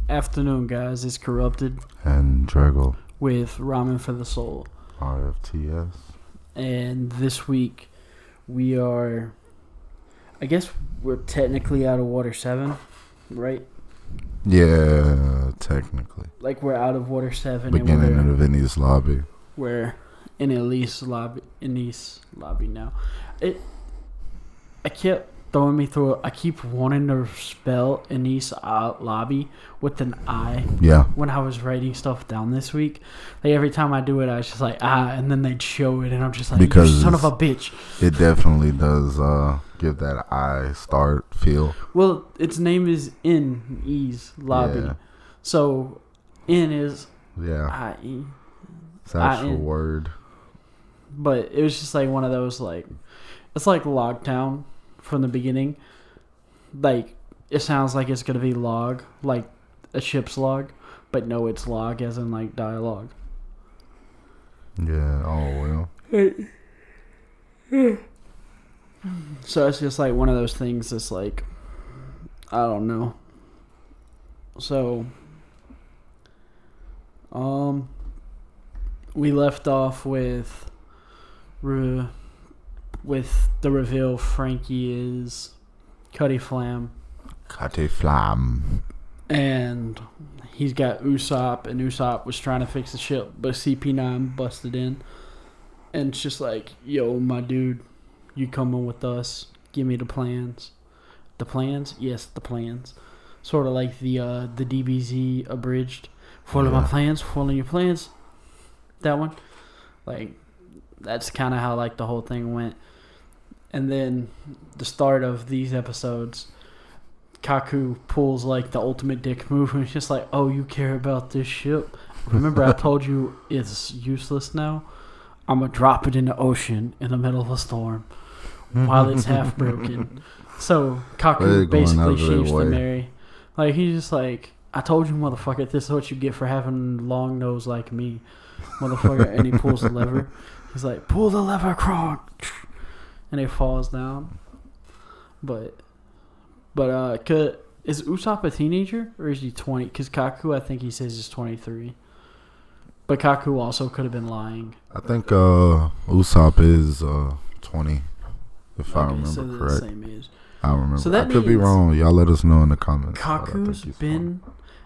Afternoon, guys. It's Corrupted And Drago. with Ramen for the Soul. RFTS. And this week, we are... I guess we're technically out of Water 7, right? Yeah, technically. Like, we're out of Water 7. Beginning of the Venice lobby. We're in Elise lobby now. I kept throwing me through it. I keep wanting to spell Anise lobby with an I. Yeah. When I was writing stuff down this week, like every time I do it, I was just like and then they'd show it, and I'm just like, because you son of a bitch. It definitely does give that I start feel. Well, its name is Ease lobby, Yeah. so N is I-E. It's the actual word. But it was just like one of those it's like Logtown from the beginning. Like, it sounds like it's gonna be log, like a ship's log, but no, it's log as in like dialogue. Yeah. Oh well. So it's just like one of those things that's like, I don't know. So, we left off with the reveal Frankie is Cutty Flam. Cutty Flam. And he's got Usopp, and Usopp was trying to fix the ship, but CP9 busted in. And it's just like, yo, my dude, you coming with us. Give me the plans. The plans? Yes, the plans. Sort of like the DBZ abridged. Follow my plans, follow your plans. That one. Like, that's kind of how like the whole thing went. And then the start of these episodes, Kaku pulls like the ultimate dick move, and it's just like, oh, you care about this ship? Remember I told you it's useless now? I'm going to drop it in the ocean in the middle of a storm while it's half broken. So Kaku basically shaves the Mary. Like, he's just like, I told you, motherfucker, this is what you get for having a long nose like me, motherfucker. And he pulls the lever. He's like, pull the lever, Krog. And it falls down. But is Usopp a teenager, or is he 20? Because Kaku, I think he says he's 23. But Kaku also could have been lying. I think Usopp is 20, if I remember so correct. The same age. I remember. So that I could be wrong. Y'all let us know in the comments. Kaku's been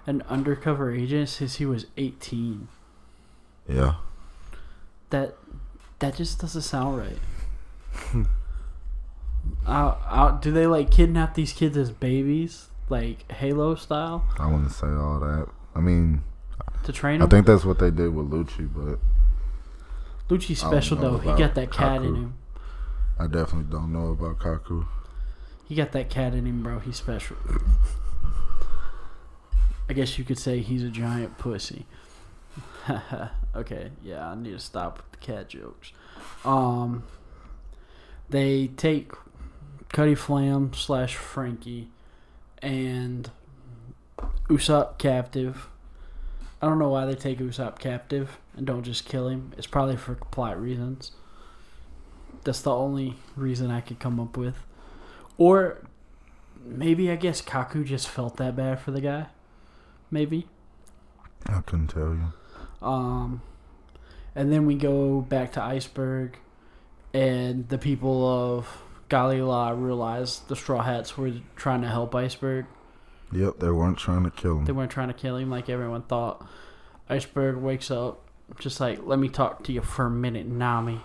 an undercover agent since he was 18. Yeah. That just doesn't sound right. Do they like kidnap these kids as babies, like Halo style? I wouldn't say all that. I mean, to train them? I think that's what they did with Lucci, but Lucci's special though. He got that cat in him. I definitely don't know about Kaku. He got that cat in him, bro. He's special. I guess you could say he's a giant pussy. Okay, yeah, I need to stop with the cat jokes. They take Cutty Flam / Frankie and Usopp captive. I don't know why they take Usopp captive and don't just kill him. It's probably for plot reasons. That's the only reason I could come up with. Or maybe, I guess, Kaku just felt that bad for the guy. Maybe. I couldn't tell you. And then we go back to Iceberg, and the people of Galila realize the Straw Hats were trying to help Iceberg. Yep, they weren't trying to kill him. They weren't trying to kill him like everyone thought. Iceberg wakes up, just like, let me talk to you for a minute, Nami.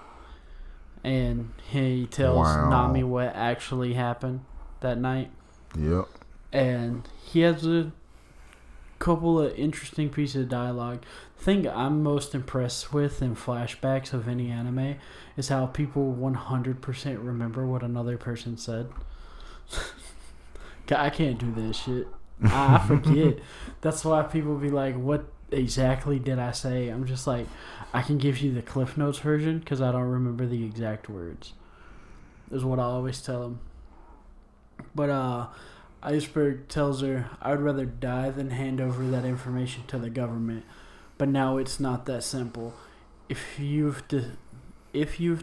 And he tells Nami what actually happened that night. Yep. And he has a couple of interesting pieces of dialogue. The thing I'm most impressed with in flashbacks of any anime is how people 100% remember what another person said. I can't do this shit. I forget. That's why people be like, what exactly did I say? I'm just like, I can give you the Cliff Notes version because I don't remember the exact words. Is what I always tell them. But Iceberg tells her, I would rather die than hand over that information to the government. But now it's not that simple. If you've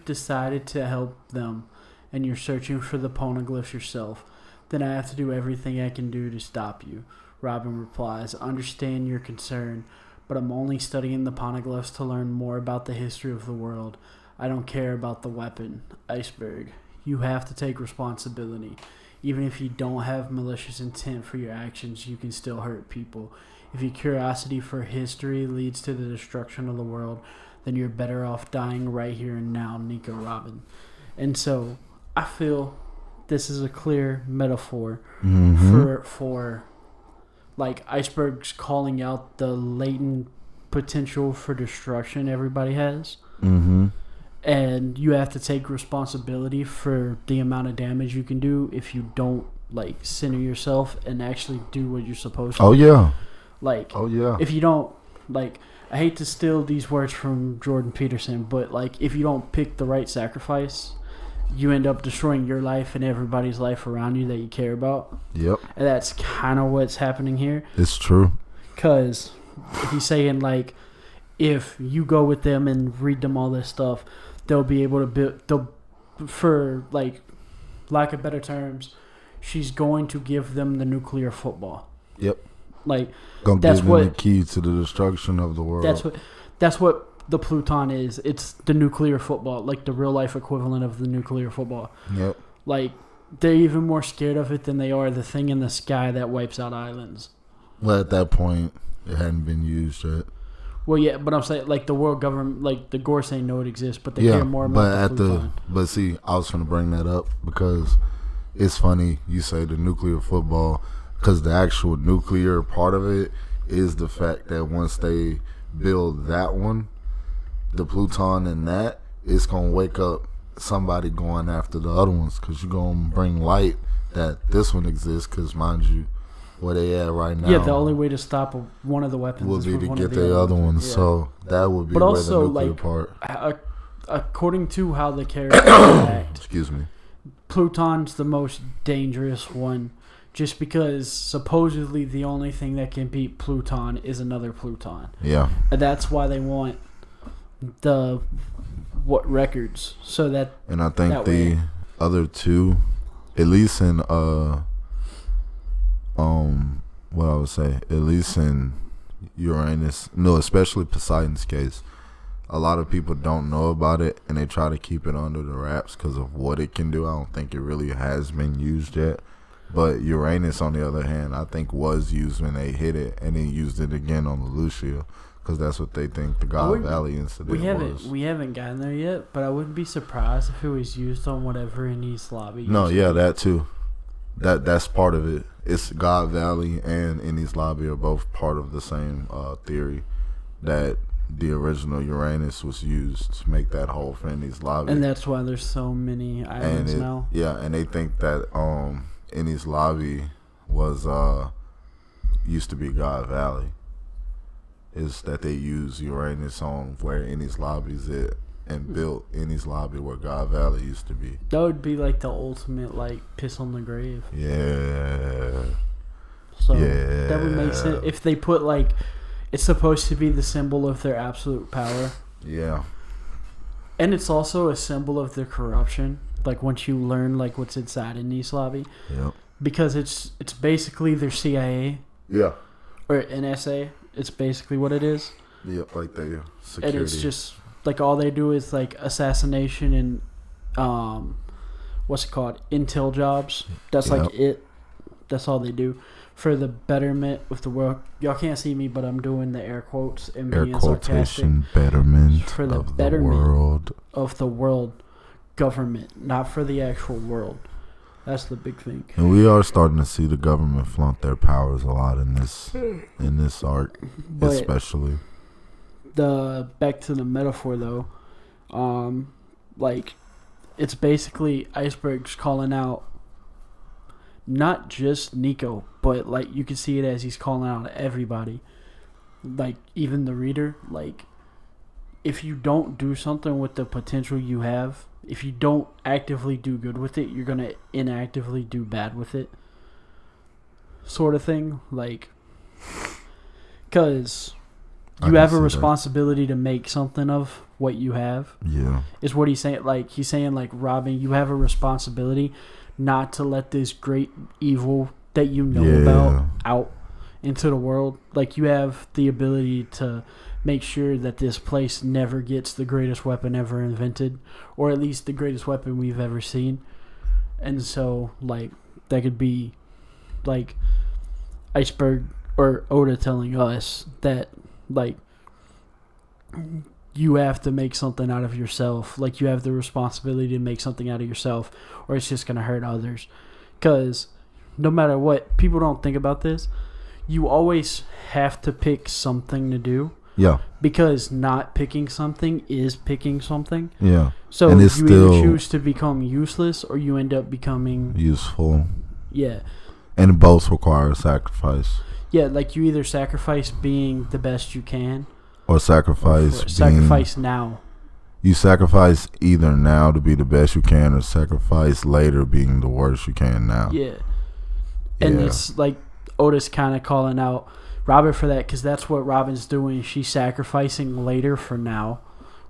decided to help them and you're searching for the poneglyphs yourself, then I have to do everything I can do to stop you. Robin replies, understand your concern, but I'm only studying the poneglyphs to learn more about the history of the world. I don't care about the weapon, Iceberg. You have to take responsibility. Even if you don't have malicious intent for your actions, you can still hurt people. If your curiosity for history leads to the destruction of the world, then you're better off dying right here and now, Nico Robin. And so, I feel this is a clear metaphor for like Iceberg's calling out the latent potential for destruction everybody has. Mm-hmm. And you have to take responsibility for the amount of damage you can do if you don't like center yourself and actually do what you're supposed to. Oh yeah. If you don't like, I hate to steal these words from Jordan Peterson, but like if you don't pick the right sacrifice, you end up destroying your life and everybody's life around you that you care about. Yep. And that's kind of what's happening here. It's true. Because he's saying like, if you go with them and read them all this stuff, they'll be able to build, for like lack of better terms, she's going to give them the nuclear football. Yep. Like gonna that's give them the key to the destruction of the world. That's what the Pluton is. It's the nuclear football, like the real life equivalent of the nuclear football. Yep. Like they're even more scared of it than they are the thing in the sky that wipes out islands. Well, at that point, it hadn't been used yet. Well, yeah, but I'm saying like the world government, like the Gore saying know it exists, but they care more about the Pluton. But see, I was going to bring that up because it's funny you say the nuclear football, because the actual nuclear part of it is the fact that once they build that one, the Pluton and that, it's going to wake up somebody going after the other ones, because you're going to bring light that this one exists, because mind you, where they at right now. Yeah, the only way to stop one of the weapons would be to one get of the the other ones. Yeah. So that would be but where also, the nuclear like, part. According to how the characters act, Excuse me. Pluton's the most dangerous one, just because supposedly the only thing that can beat Pluton is another Pluton. Yeah. And that's why they want the records, so that. And I think the other two, at least in what I would say, at least in Uranus, no, especially Poseidon's case, a lot of people don't know about it and they try to keep it under the wraps because of what it can do. I don't think it really has been used yet. But Uranus, on the other hand, I think was used when they hit it, and then used it again on the Lucia, because that's what they think the God Valley incident was. We haven't gotten there yet, but I wouldn't be surprised if it was used on whatever in East Lobby. No, yeah, that too. That's part of it. It's God Valley and Innie's Lobby are both part of the same theory, that the original Uranus was used to make that hole for Innie's Lobby. And that's why there's so many islands now. Yeah, and they think that Innie's Lobby was used to be God Valley. Is that they use Uranus on where Innie's Lobby's at, and built Innie's Lobby where God Valley used to be. That would be like the ultimate like piss on the grave. Yeah. So that would make sense if they put like, it's supposed to be the symbol of their absolute power. Yeah. And it's also a symbol of their corruption. Like once you learn like what's inside Innie's Lobby. Yep. Because it's basically their CIA. Yeah. Or NSA. It's basically what it is. Yep, like their security. And it's just like all they do is like assassination and what's it called? Intel jobs. That's like it. That's all they do for the betterment of the world. Y'all can't see me, but I'm doing the air quotes and air being quotation sarcastic. Betterment For the of betterment the world. Of the world government, not for the actual world. That's the big thing. And we are starting to see the government flaunt their powers a lot in this art, but especially. Back to the metaphor though, like it's basically Iceberg's calling out not just Nico, but like you can see it as he's calling out everybody, like even the reader. Like if you don't do something with the potential you have, if you don't actively do good with it, you're gonna inactively do bad with it, sort of thing. Like, because you have a responsibility to make something of what you have. Yeah, is what he's saying. Like he's saying, like Robin, you have a responsibility not to let this great evil that you know about out into the world. Like, you have the ability to make sure that this place never gets the greatest weapon ever invented, or at least the greatest weapon we've ever seen. And so, like, that could be, like, Iceberg or Oda telling us that, like, you have to make something out of yourself. Like, you have the responsibility to make something out of yourself, or it's just going to hurt others. Because no matter what, people don't think about this. You always have to pick something to do. Yeah. Because not picking something is picking something. Yeah. So and you it's still either choose to become useless or you end up becoming useful. Yeah. And both require sacrifice. Yeah, like you either sacrifice being the best you can or sacrifice now. You sacrifice either now to be the best you can or sacrifice later being the worst you can now. Yeah. And it's like Otis kind of calling out Robin for that, because that's what Robin's doing. She's sacrificing later for now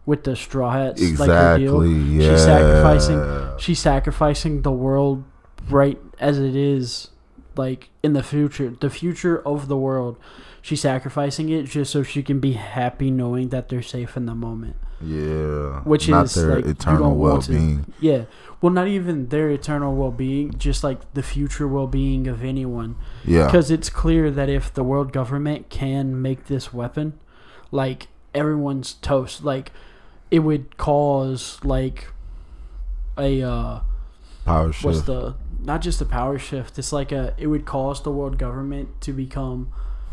with the Straw Hats. Exactly. Like Yeah. She's sacrificing the world right as it is, like in the future of the world. She's sacrificing it just so she can be happy knowing that they're safe in the moment. Yeah. Which not is their like, eternal well-being. Yeah. Well, not even their eternal well-being, just like the future well-being of anyone. Yeah. Because it's clear that if the world government can make this weapon, like, everyone's toast. Like, it would cause, like, a power shift. Not just a power shift. It's like it would cause the world government to become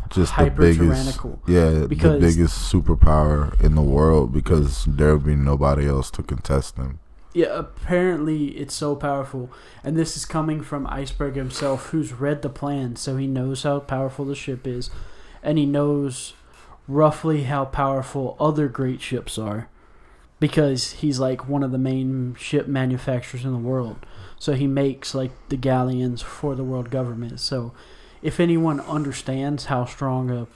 just the biggest, the biggest superpower in the world, because there would be nobody else to contest them. Yeah, apparently it's so powerful, and this is coming from Iceberg himself, who's read the plan, so he knows how powerful the ship is, and he knows roughly how powerful other great ships are, because he's like one of the main ship manufacturers in the world. So he makes like the galleons for the world government. So if anyone understands how strong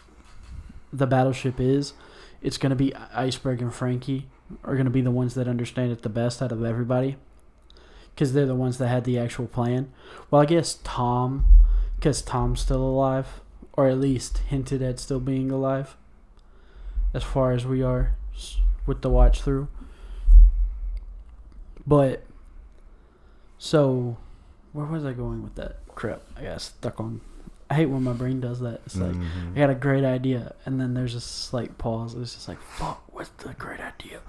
the battleship is, it's going to be Iceberg and Frankie are going to be the ones that understand it the best out of everybody, because they're the ones that had the actual plan. Well, I guess Tom, because Tom's still alive, or at least hinted at still being alive, as far as we are with the watch through. But so where was I going with that? Crap, I got stuck on. I hate when my brain does that. It's like, I got a great idea, and then there's a slight pause. It's just like, fuck, what's the great idea?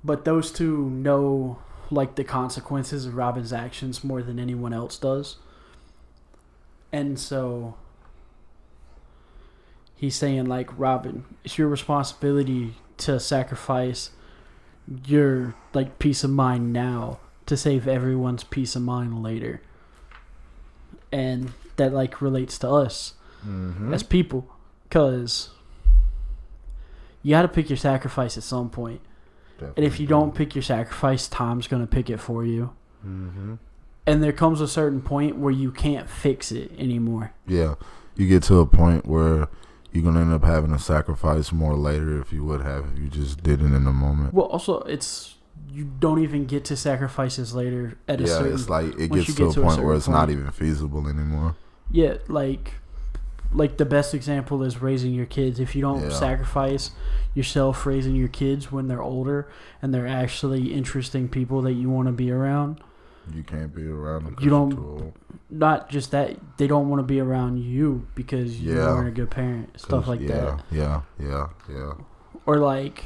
But those two know, like, the consequences of Robin's actions more than anyone else does. And so he's saying, like, Robin, it's your responsibility to sacrifice your, like, peace of mind now to save everyone's peace of mind later. And that, like, relates to us as people, because you got to pick your sacrifice at some point. Definitely. And if you don't pick your sacrifice, Tom's going to pick it for you. And there comes a certain point where you can't fix it anymore. Yeah. You get to a point where you're going to end up having to sacrifice more later if you would have if you just did it in the moment. Well, also, you don't even get to sacrifices later at a certain... Yeah, it's like it gets to a point where it's not even feasible anymore. Yeah, like the best example is raising your kids. If you don't sacrifice yourself raising your kids when they're older and they're actually interesting people that you want to be around, you can't be around them. You don't. Not just that, they don't want to be around you because you weren't a good parent. Stuff like that. Yeah. Or like,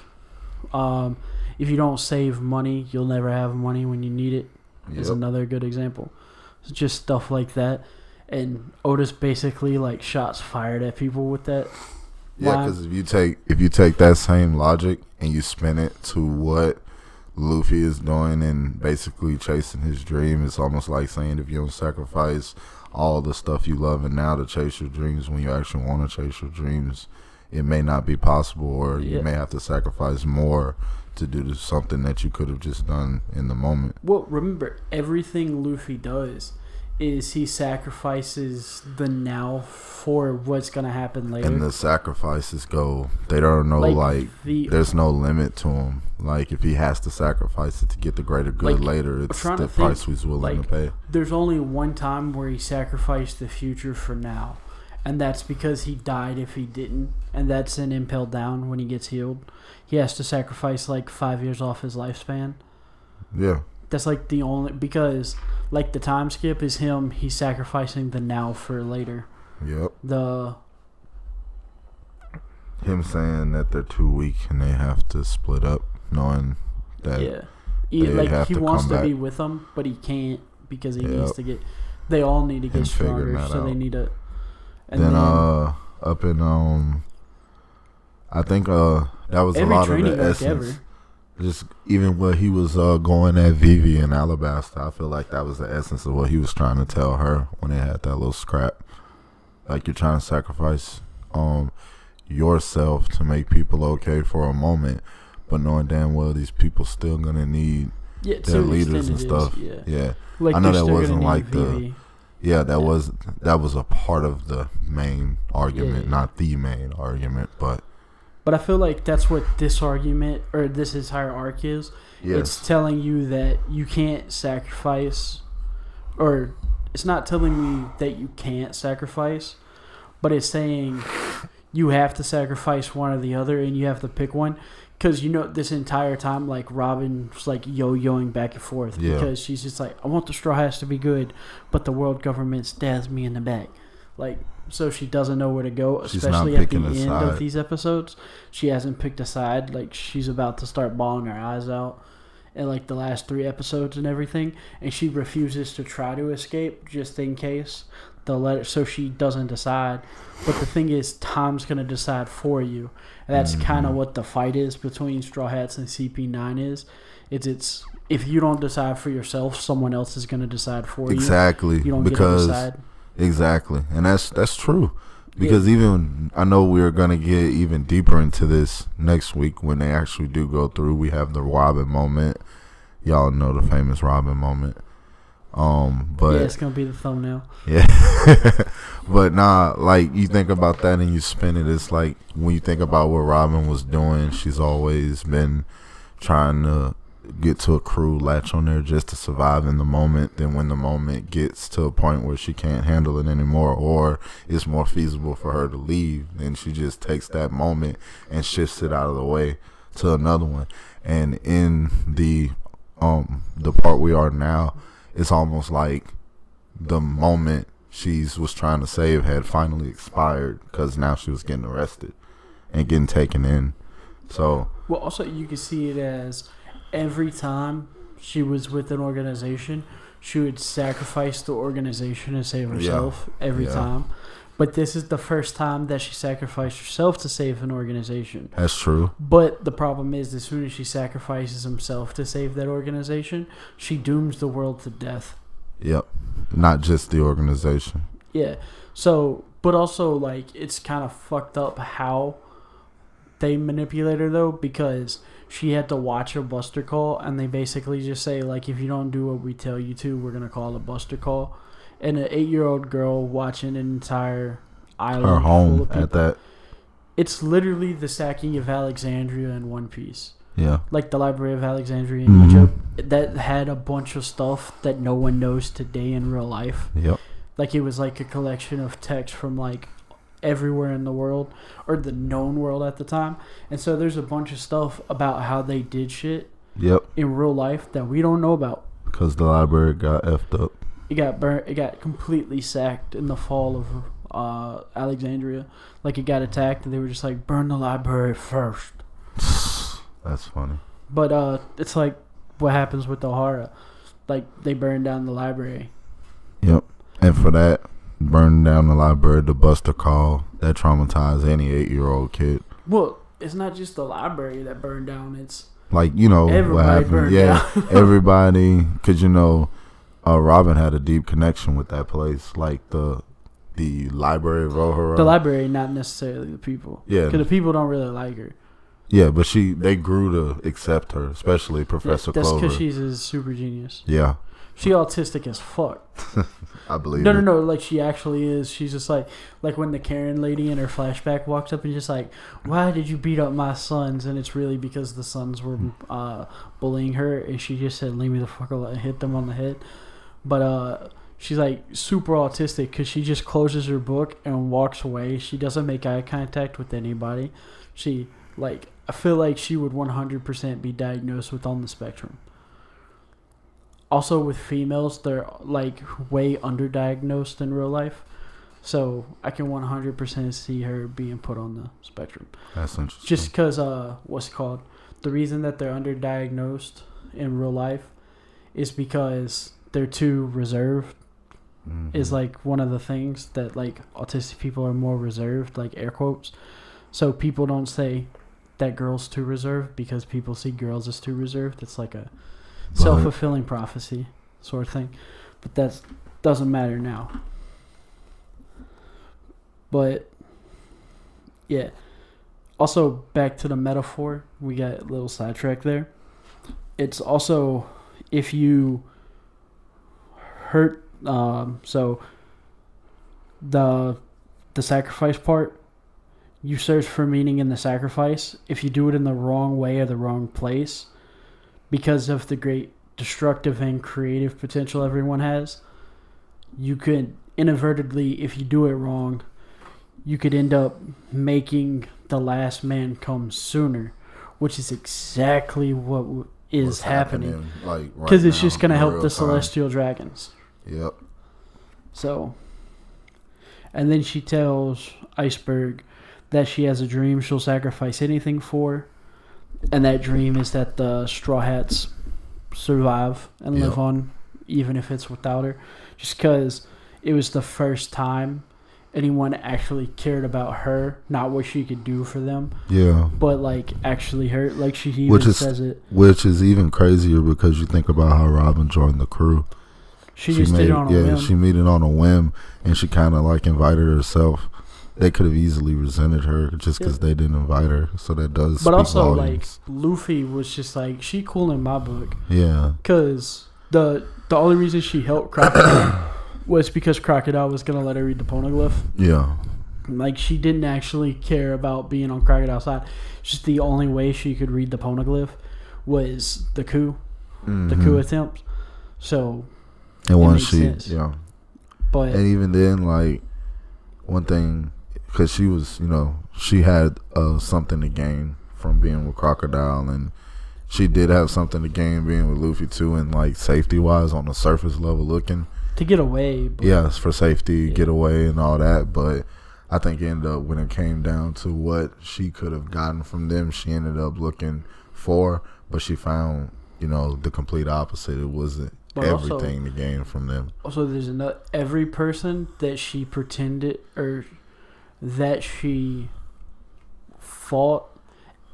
if you don't save money, you'll never have money when you need it. Is another good example. It's just stuff like that. And Otis basically like shots fired at people with that. Yeah, because if you take that same logic and you spin it to what Luffy is doing and basically chasing his dream, it's almost like saying if you don't sacrifice all the stuff you love and now to chase your dreams when you actually want to chase your dreams, it may not be possible, or you may have to sacrifice more to do something that you could have just done in the moment. Well, remember, everything Luffy does is he sacrifices the now for what's gonna happen later. And the sacrifices go. They don't know there's no limit to him. Like if he has to sacrifice it to get the greater good later, it's the price he's willing to pay. There's only one time where he sacrificed the future for now, and that's because he died if he didn't, and that's in Impelled Down when he gets healed. He has to sacrifice like 5 years off his lifespan. Yeah. That's like the only, because like the time skip is he's sacrificing the now for later. Yep. Him saying that they're too weak and they have to split up, knowing that he wants to be with them, but he can't because he needs to get. They all need to get stronger, so they need to. And then up in I think that was a lot of the essence. Just even what he was going at Vivi in Alabasta, I feel like that was the essence of what he was trying to tell her when they had that little scrap. Like you're trying to sacrifice yourself to make people okay for a moment, but knowing damn well these people still gonna need their leaders and stuff. Yeah. Like I know that wasn't like Vivi. That was a part of the main argument, not the main argument, but I feel like that's what this argument or this entire arc is. Yes. It's telling you that you can't sacrifice, or it's not telling me that you can't sacrifice, but it's saying you have to sacrifice one or the other and you have to pick one. Because, this entire time, like, Robin's, like, yo-yoing back and forth. Yeah. Because she's just like, I want the Straw Hats to be good, but the world government stabs me in the back. Like, so she doesn't know where to go, especially at the end of these episodes. She hasn't picked a side. Like, she's about to start bawling her eyes out in, like, the last 3 episodes and everything. And she refuses to try to escape just in case they'll let her, so she doesn't decide. But the thing is, time's going to decide for you. And that's kind of what the fight is between Straw Hats and CP9 is. It's if you don't decide for yourself, someone else is going to decide for you. Exactly. You don't get to decide. Exactly. And that's true. Because even, I know we're going to get even deeper into this next week when they actually do go through. We have the Robin moment. Y'all know the famous Robin moment. But it's gonna be the thumbnail. Yeah. But like you think about that and you spin it, it's like when you think about what Robin was doing, she's always been trying to get to a crew, latch on there just to survive in the moment. Then when the moment gets to a point where she can't handle it anymore, or it's more feasible for her to leave, then she just takes that moment and shifts it out of the way to another one. And in the part we are now, it's almost like the moment she was trying to save had finally expired because now she was getting arrested and getting taken in. So, well, also you can see it as every time she was with an organization, she would sacrifice the organization to save herself every time. But this is the first time that she sacrificed herself to save an organization. That's true. But the problem is, as soon as she sacrifices himself to save that organization, she dooms the world to death. Yep. Not just the organization. Yeah. So, but also, like, it's kind of fucked up how they manipulate her, though, because she had to watch a buster call, and they basically just say, like, if you don't do what we tell you to, we're going to call a buster call. And an 8-year-old girl watching an entire island her home full of people. At that. It's literally the sacking of Alexandria in One Piece. Yeah. Like the Library of Alexandria in Egypt. That had a bunch of stuff that no one knows today in real life. Yep. Like it was like a collection of text from like everywhere in the world, or the known world at the time. And so there's a bunch of stuff about how they did shit in real life that we don't know about. Because the library got effed up. It got burnt. It got completely sacked in the fall of Alexandria. Like it got attacked, and they were just like, burn the library first. That's funny. But it's like what happens with O'Hara. Like they burned down the library. Yep. And for that, burning down the library, the buster call, that traumatized any 8-year-old kid. Well, it's not just the library that burned down. It's like, you know, what happened. Everybody, because you know. Robin had a deep connection with that place, like the library of O'Hara. The library, not necessarily the people. Yeah, because the people don't really like her. Yeah, but they grew to accept her, especially Professor Clover. That's because she's a super genius. Yeah, She autistic as fuck. I believe No. Like, she actually is. She's just like when the Karen lady in her flashback walks up and just like, why did you beat up my sons? And it's really because the sons were bullying her. And she just said, leave me the fuck alone, and hit them on the head. But she's like super autistic because she just closes her book and walks away. She doesn't make eye contact with anybody. She, like, I feel like she would 100% be diagnosed with on the spectrum. Also, with females, they're like way underdiagnosed in real life. So I can 100% see her being put on the spectrum. That's interesting. Just because, what's it called? The reason that they're underdiagnosed in real life is because they're too reserved. Is like one of the things that like autistic people are more reserved, like air quotes. So people don't say that girl's too reserved because people see girls as too reserved. It's like a self-fulfilling prophecy sort of thing. But that doesn't matter now. But yeah. Also, back to the metaphor. We got a little sidetracked there. It's also if you hurt so the sacrifice part, you search for meaning in the sacrifice. If you do it in the wrong way or the wrong place, because of the great destructive and creative potential everyone has, you could inadvertently, if you do it wrong, you could end up making the last man come sooner, which is exactly what is happening. Like, because it's just going to help the celestial dragons. Yep. So, and then she tells Iceberg that she has a dream she'll sacrifice anything for, and that dream is that the Straw Hats survive and live on, even if it's without her. Just because it was the first time anyone actually cared about her, not what she could do for them. Yeah. But like actually her, like she even says it. Which is even crazier because you think about how Robin joined the crew. She just did it on a whim. Yeah, she made it on a whim, and she kind of like invited herself. They could have easily resented her just because they didn't invite her. So that does. But also, volumes. Like Luffy was just like, she cool in my book. Yeah. Because the only reason she helped Crocodile was because Crocodile was gonna let her read the poneglyph. Yeah. Like she didn't actually care about being on Crocodile's side. Just the only way she could read the poneglyph was the coup, the coup attempt. So. And once she, but and even then, like one thing, because she was, she had something to gain from being with Crocodile, and she did have something to gain being with Luffy too, and like safety wise on the surface level looking to get away. Yes, for safety, get away and all that. But I think ended up when it came down to what she could have gotten from them, she ended up looking for, but she found, the complete opposite. It wasn't. But everything to gain from them. Also, there's every person that she pretended or that she fought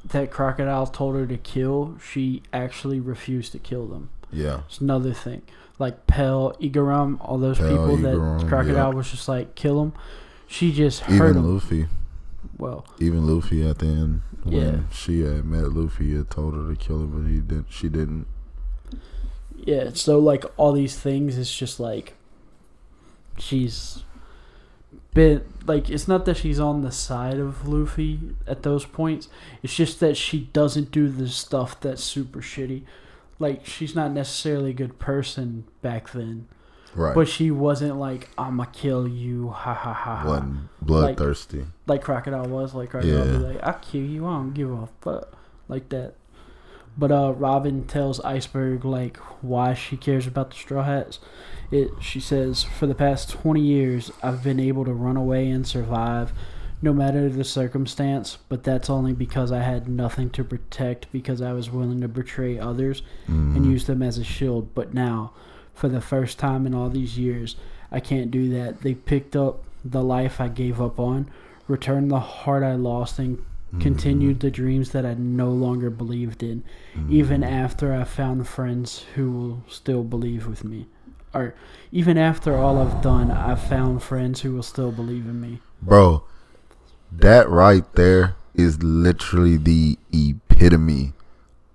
that Crocodile told her to kill, she actually refused to kill them. Yeah. It's another thing. Like Pell, Igaram, all those people that Crocodile was just like, kill them. She just hurt them. Luffy. Well. Even Luffy at the end, when she had met Luffy, had told her to kill her, but she didn't. Yeah, so like all these things, it's just like she's been like, it's not that she's on the side of Luffy at those points. It's just that she doesn't do the stuff that's super shitty. Like she's not necessarily a good person back then, right? But she wasn't like, I'ma kill you, ha ha ha ha. Wasn't bloodthirsty like Crocodile was. Like Crocodile would be like, I'll kill you, I don't give a fuck, like that. But Robin tells Iceberg like why she cares about the Straw Hats. She says, for the past 20 years, I've been able to run away and survive, no matter the circumstance. But that's only because I had nothing to protect, because I was willing to betray others and use them as a shield. But now, for the first time in all these years, I can't do that. They picked up the life I gave up on, returned the heart I lost, and continued the dreams that I no longer believed in, even after I found friends who will still believe with me. Or even after all I've done, I've found friends who will still believe in me. Bro, that right there is literally the epitome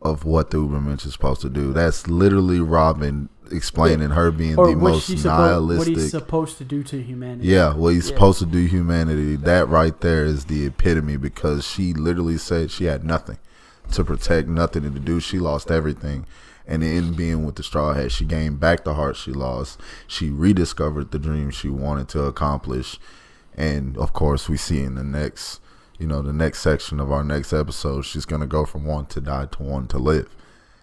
of what the Ubermensch is supposed to do. That's literally Robin explaining her being or the most nihilistic. What he's supposed to do to humanity. Yeah, what he's supposed to do to humanity. That right there is the epitome, because she literally said she had nothing to protect, nothing to do. She lost everything. And in being with the Straw Hat, she gained back the heart she lost. She rediscovered the dream she wanted to accomplish. And of course, we see in the next, the next section of our next episode, she's going to go from one to die to one to live.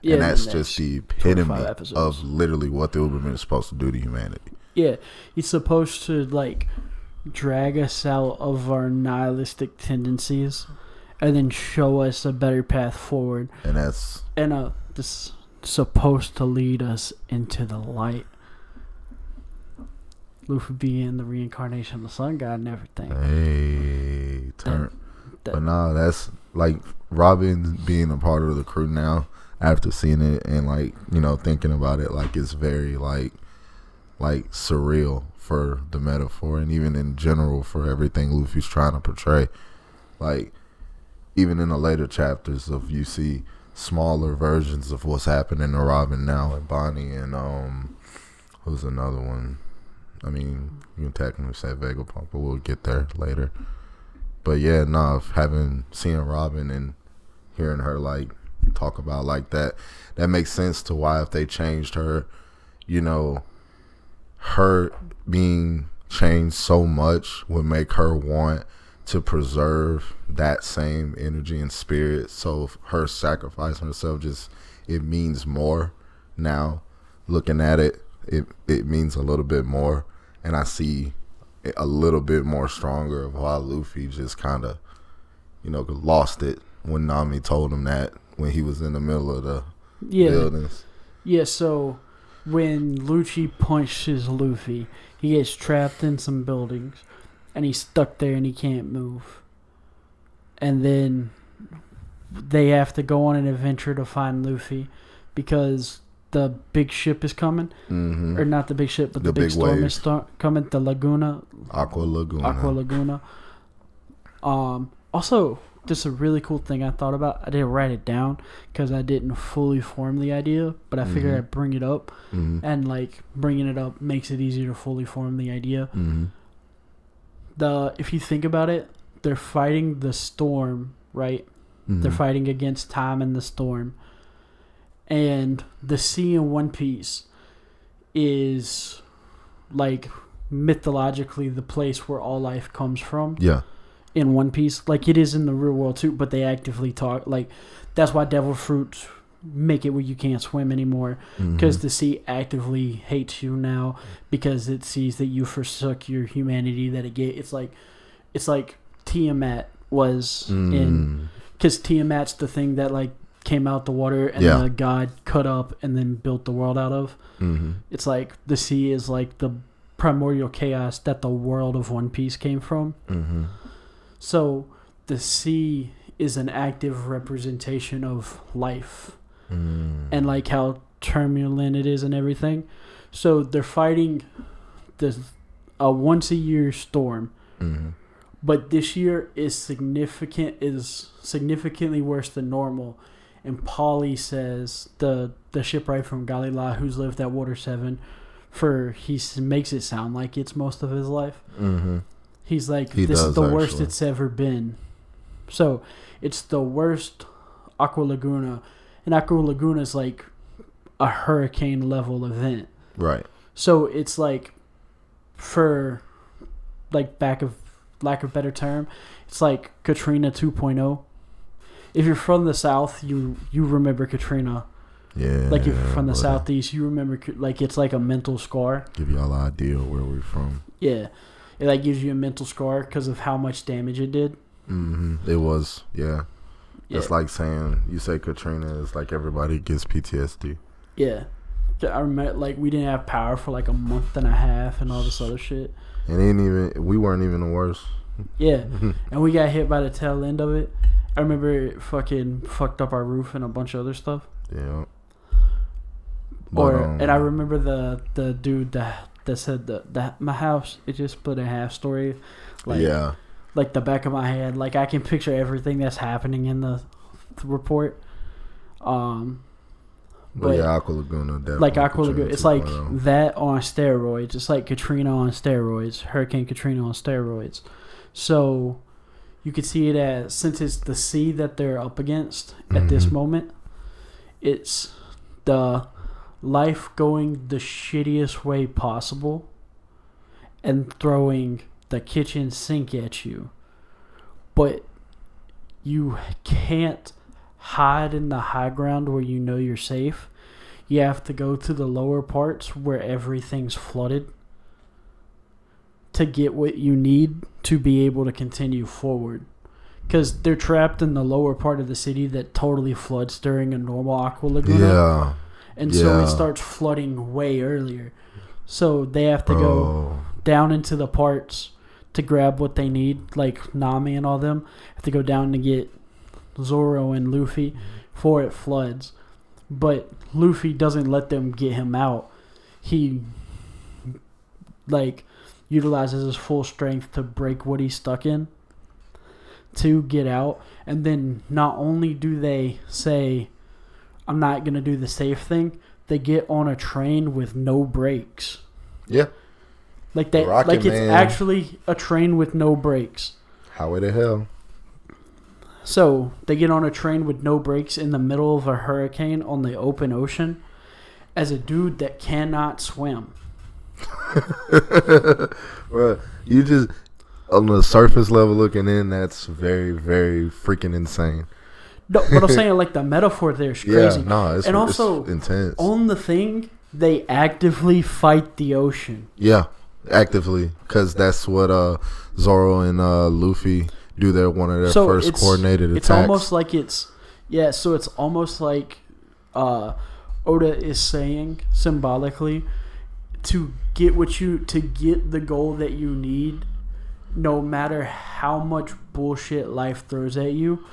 Yeah, and that's just the epitome of literally what the Overman is supposed to do to humanity. Yeah, he's supposed to, like, drag us out of our nihilistic tendencies and then show us a better path forward. And that's... And this supposed to lead us into the light. Luffy being the reincarnation of the sun god and everything. Hey, turn. But nah, that's like Robin being a part of the crew now after seeing it and like, thinking about it, like it's very like surreal for the metaphor and even in general for everything Luffy's trying to portray. Like even in the later chapters of you see smaller versions of what's happening to Robin now and Bonnie and who's another one? I mean, you can technically say Vegapunk, but we'll get there later. But yeah, seeing Robin and hearing her like talk about like that makes sense to why if they changed her, her being changed so much would make her want to preserve that same energy and spirit. So her sacrificing herself it means more now. Looking at it, it means a little bit more. And I see a little bit more stronger of why Luffy just kind of, lost it when Nami told him that when he was in the middle of the buildings. Yeah, so when Lucci punches Luffy, he gets trapped in some buildings. And he's stuck there and he can't move. And then they have to go on an adventure to find Luffy because the big ship is coming. Mm-hmm. Or not the big ship, but the big storm is coming. The Laguna. Aqua Laguna. Also, just a really cool thing I thought about. I didn't write it down because I didn't fully form the idea. But I figured I'd bring it up. Mm-hmm. And like bringing it up makes it easier to fully form the idea. Mm-hmm. If you think about it, they're fighting the storm, right? Mm-hmm. They're fighting against time and the storm. And the sea in One Piece is like mythologically the place where all life comes from. Yeah. In One Piece. Like it is in the real world too, but they actively talk. Like that's why devil fruits make it where you can't swim anymore, because the sea actively hates you now because it sees that you forsook your humanity that it gave. It's like Tiamat was in, because Tiamat's the thing that like came out the water and the god cut up and then built the world out of. It's like the sea is like the primordial chaos that the world of One Piece came from. So the sea is an active representation of life. And like how turbulent it is and everything. So they're fighting a once a year storm. But this year is significantly worse than normal. And Polly says, the shipwright from Galila who's lived at Water 7 he makes it sound like it's most of his life. He's like, this is the worst it's ever been. So it's the worst Aqua Laguna. And Aqua Laguna is like a hurricane level event. Right. So it's like, for like lack of better term, it's like Katrina 2.0. If you're from the South, you remember Katrina. Yeah. Like if you're from the Southeast, you remember, like it's like a mental scar. Give y'all an idea where we're from. Yeah. It like gives you a mental scar because of how much damage it did. It was, yeah. It's like saying, you say Katrina, it's like everybody gets PTSD. Yeah. I remember, like, we didn't have power for like a month and a half and all this other shit. And we weren't even the worst. Yeah. And we got hit by the tail end of it. I remember it fucking fucked up our roof and a bunch of other stuff. Yeah. And I remember the dude that said that my house, it just split in half story. Like, yeah. Like the back of my head, like I can picture everything that's happening in the report. But yeah, Aqua Laguna definitely. Like Aqua Laguna, it's like 2.0. that on steroids. It's like Katrina on steroids, Hurricane Katrina on steroids. So you could see it as, since it's the sea that they're up against at this moment, it's the life going the shittiest way possible and throwing the kitchen sink at you. But you can't hide in the high ground where you know you're safe. You have to go to the lower parts where everything's flooded to get what you need to be able to continue forward. Because they're trapped in the lower part of the city that totally floods during a normal Aqua Laguna. Yeah. And so it starts flooding way earlier. So they have to go down into the parts to grab what they need, like Nami and all them. Have to go down to get Zoro and Luffy before it floods. But Luffy doesn't let them get him out. He utilizes his full strength to break what he's stuck in to get out. And then not only do they say, I'm not going to do the safe thing, they get on a train with no brakes. Yeah. Like that, like it's actually a train with no brakes. Highway to hell. So they get on a train with no brakes in the middle of a hurricane on the open ocean as a dude that cannot swim. Bro, you just, on the surface level looking in, that's very, very freaking insane. No, but I'm saying like the metaphor there is crazy. Yeah, no, it's, and also it's intense. On the thing, they actively fight the ocean. Yeah, actively, because that's what Zoro and Luffy do. They're one of their first coordinated attacks. It's almost like so it's almost like Oda is saying symbolically to get the goal that you need, no matter how much bullshit life throws at you.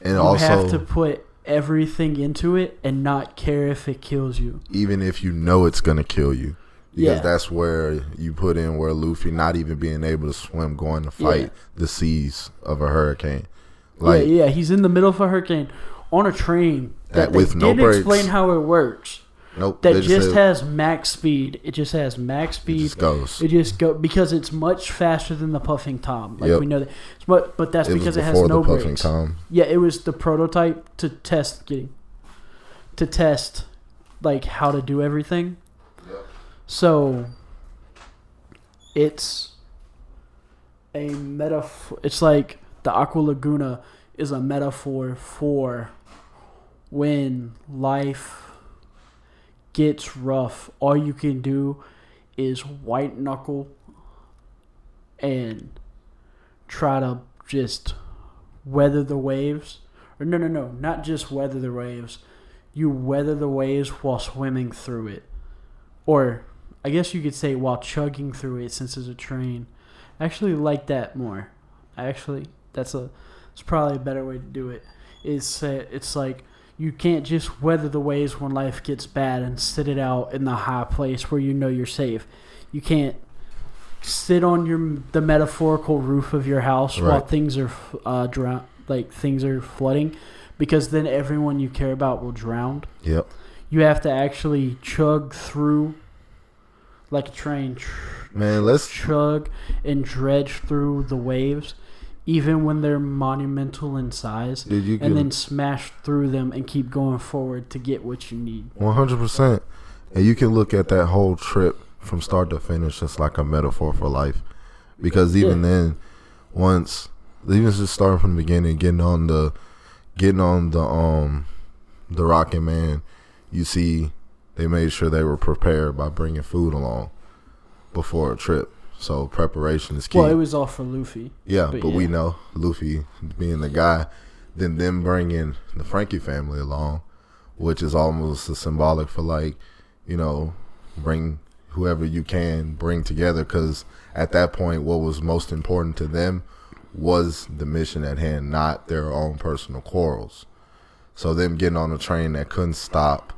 And you also have to put everything into it and not care if it kills you. Even if you know it's going to kill you. Because that's where you put in where Luffy not even being able to swim, going to fight the seas of a hurricane. Like, he's in the middle of a hurricane on a train that with they didn't explain how it works. Nope. That just has max speed. It just has max speed. It just goes. It just go because it's much faster than the Puffing Tom. Like we know that. But that's because it has no brakes. Tom. Yeah, it was the prototype to test like how to do everything. Yep. So it's a metaphor. It's like the Aqua Laguna is a metaphor for when life gets rough. All you can do is white knuckle and try to just weather the waves. Or no, not just weather the waves. You weather the waves while swimming through it. Or I guess you could say while chugging through it, since it's a train. I actually like that more. It's probably a better way to do it. It's like you can't just weather the waves when life gets bad and sit it out in the high place where you know you're safe. You can't sit on the metaphorical roof of your house while things are things are flooding, because then everyone you care about will drown. Yep. You have to actually chug through like a train. Let's chug and dredge through the waves, even when they're monumental in size, and then smash through them and keep going forward to get what you need. 100%. And you can look at that whole trip from start to finish as like a metaphor for life. Because even then, even just starting from the beginning, getting on the Rocket Man, you see they made sure they were prepared by bringing food along before a trip. So preparation is key. Well, it was all for Luffy. Yeah, but we know Luffy being the guy, then them bringing the Frankie family along, which is almost a symbolic for bring whoever you can bring together, because at that point what was most important to them was the mission at hand, not their own personal quarrels. So them getting on a train that couldn't stop,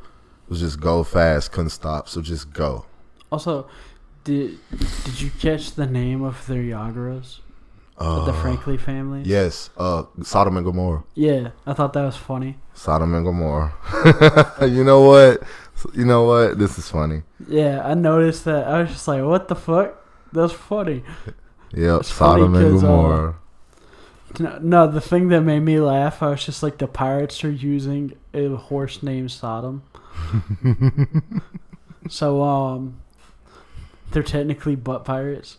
was just go fast, couldn't stop, so just go. Also, Did you catch the name of their Yagaras? With the Franklin family. Yes. Sodom and Gomorrah. Yeah, I thought that was funny. Sodom and Gomorrah. You know what? This is funny. Yeah, I noticed that. I was just like, what the fuck? That's funny. Yep, Sodom and Gomorrah. No, the thing that made me laugh, I was just like, the pirates are using a horse named Sodom. So, they're technically butt pirates.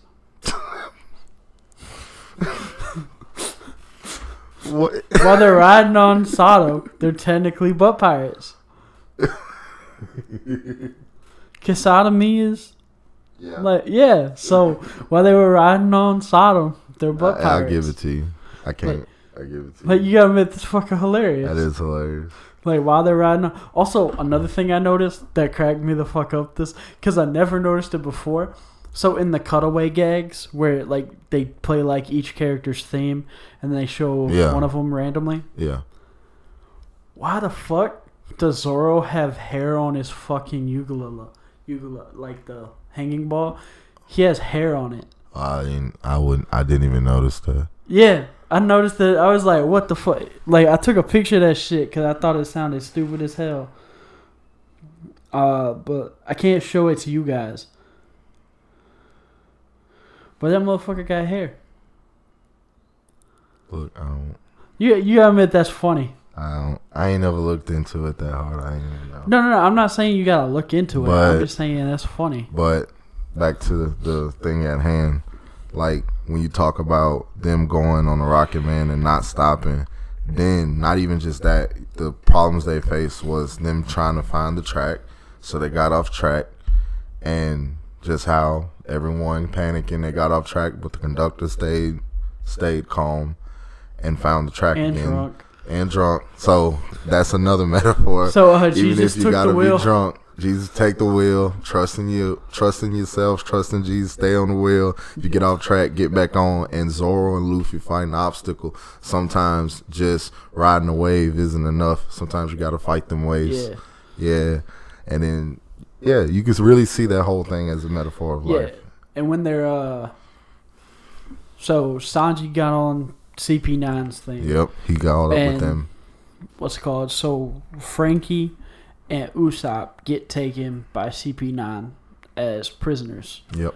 What? While they're riding on Sodom, they're technically butt pirates. Cause sodomy is, so while they were riding on Sodom, they're butt pirates. I'll give it to you. I can't. I give it to you. Like, you gotta admit, this fucking hilarious. That is hilarious. Like, while they're riding on. Also, another thing I noticed that cracked me the fuck up, because I never noticed it before. So in the cutaway gags, where like they play like each character's theme, and they show one of them randomly. Yeah. Why the fuck does Zoro have hair on his fucking ukulele, like the hanging ball? He has hair on it. I didn't even notice that. Yeah, I noticed that. I was like, what the fuck? Like, I took a picture of that shit because I thought it sounded stupid as hell. But I can't show it to you guys. But that motherfucker got hair. Look, I don't. You gotta admit that's funny. I ain't never looked into it that hard. I ain't even know. No. I'm not saying you gotta look into it. I'm just saying that's funny. But back to the thing at hand, like when you talk about them going on the Rocket Man and not stopping, then not even just that, the problems they faced was them trying to find the track, so they got off track, and just how everyone panicking, they got off track, but the conductor stayed calm and found the track again. And drunk. So that's another metaphor. So Jesus took the wheel. Be drunk, Jesus take the wheel. Trusting yourself, trusting Jesus. Stay on the wheel. If you get off track, get back on. And Zoro and Luffy fighting the obstacle. Sometimes just riding a wave isn't enough. Sometimes you got to fight them waves. Yeah. And then you can really see that whole thing as a metaphor of life. And when they're so Sanji got on CP9's thing. Yep, he got all up with them. What's it called? So Frankie and Usopp get taken by CP9 as prisoners. Yep.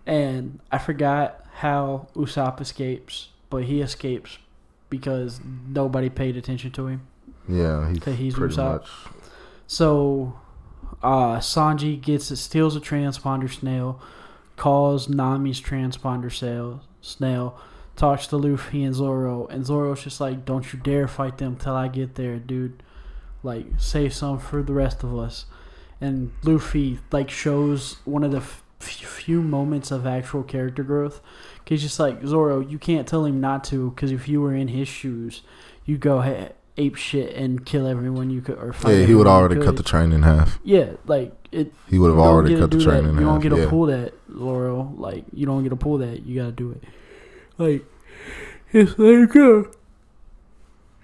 And I forgot how Usopp escapes, but he escapes because nobody paid attention to him. Yeah, he's pretty Usopp. Much. So Sanji steals a transponder snail, calls Nami's transponder snail, talks to Luffy and Zoro's just like, don't you dare fight them till I get there, dude. Like, save some for the rest of us. And Luffy, like, shows one of the few moments of actual character growth. He's just like, Zoro, you can't tell him not to, because if you were in his shoes, you go ape shit and kill everyone you could, or fight. Yeah, he would already cut the train in half. Yeah, like, he would have already cut the train in half. You don't get to pull that, Zoro. Like, you don't get to pull that. You gotta do it. Like, it's like,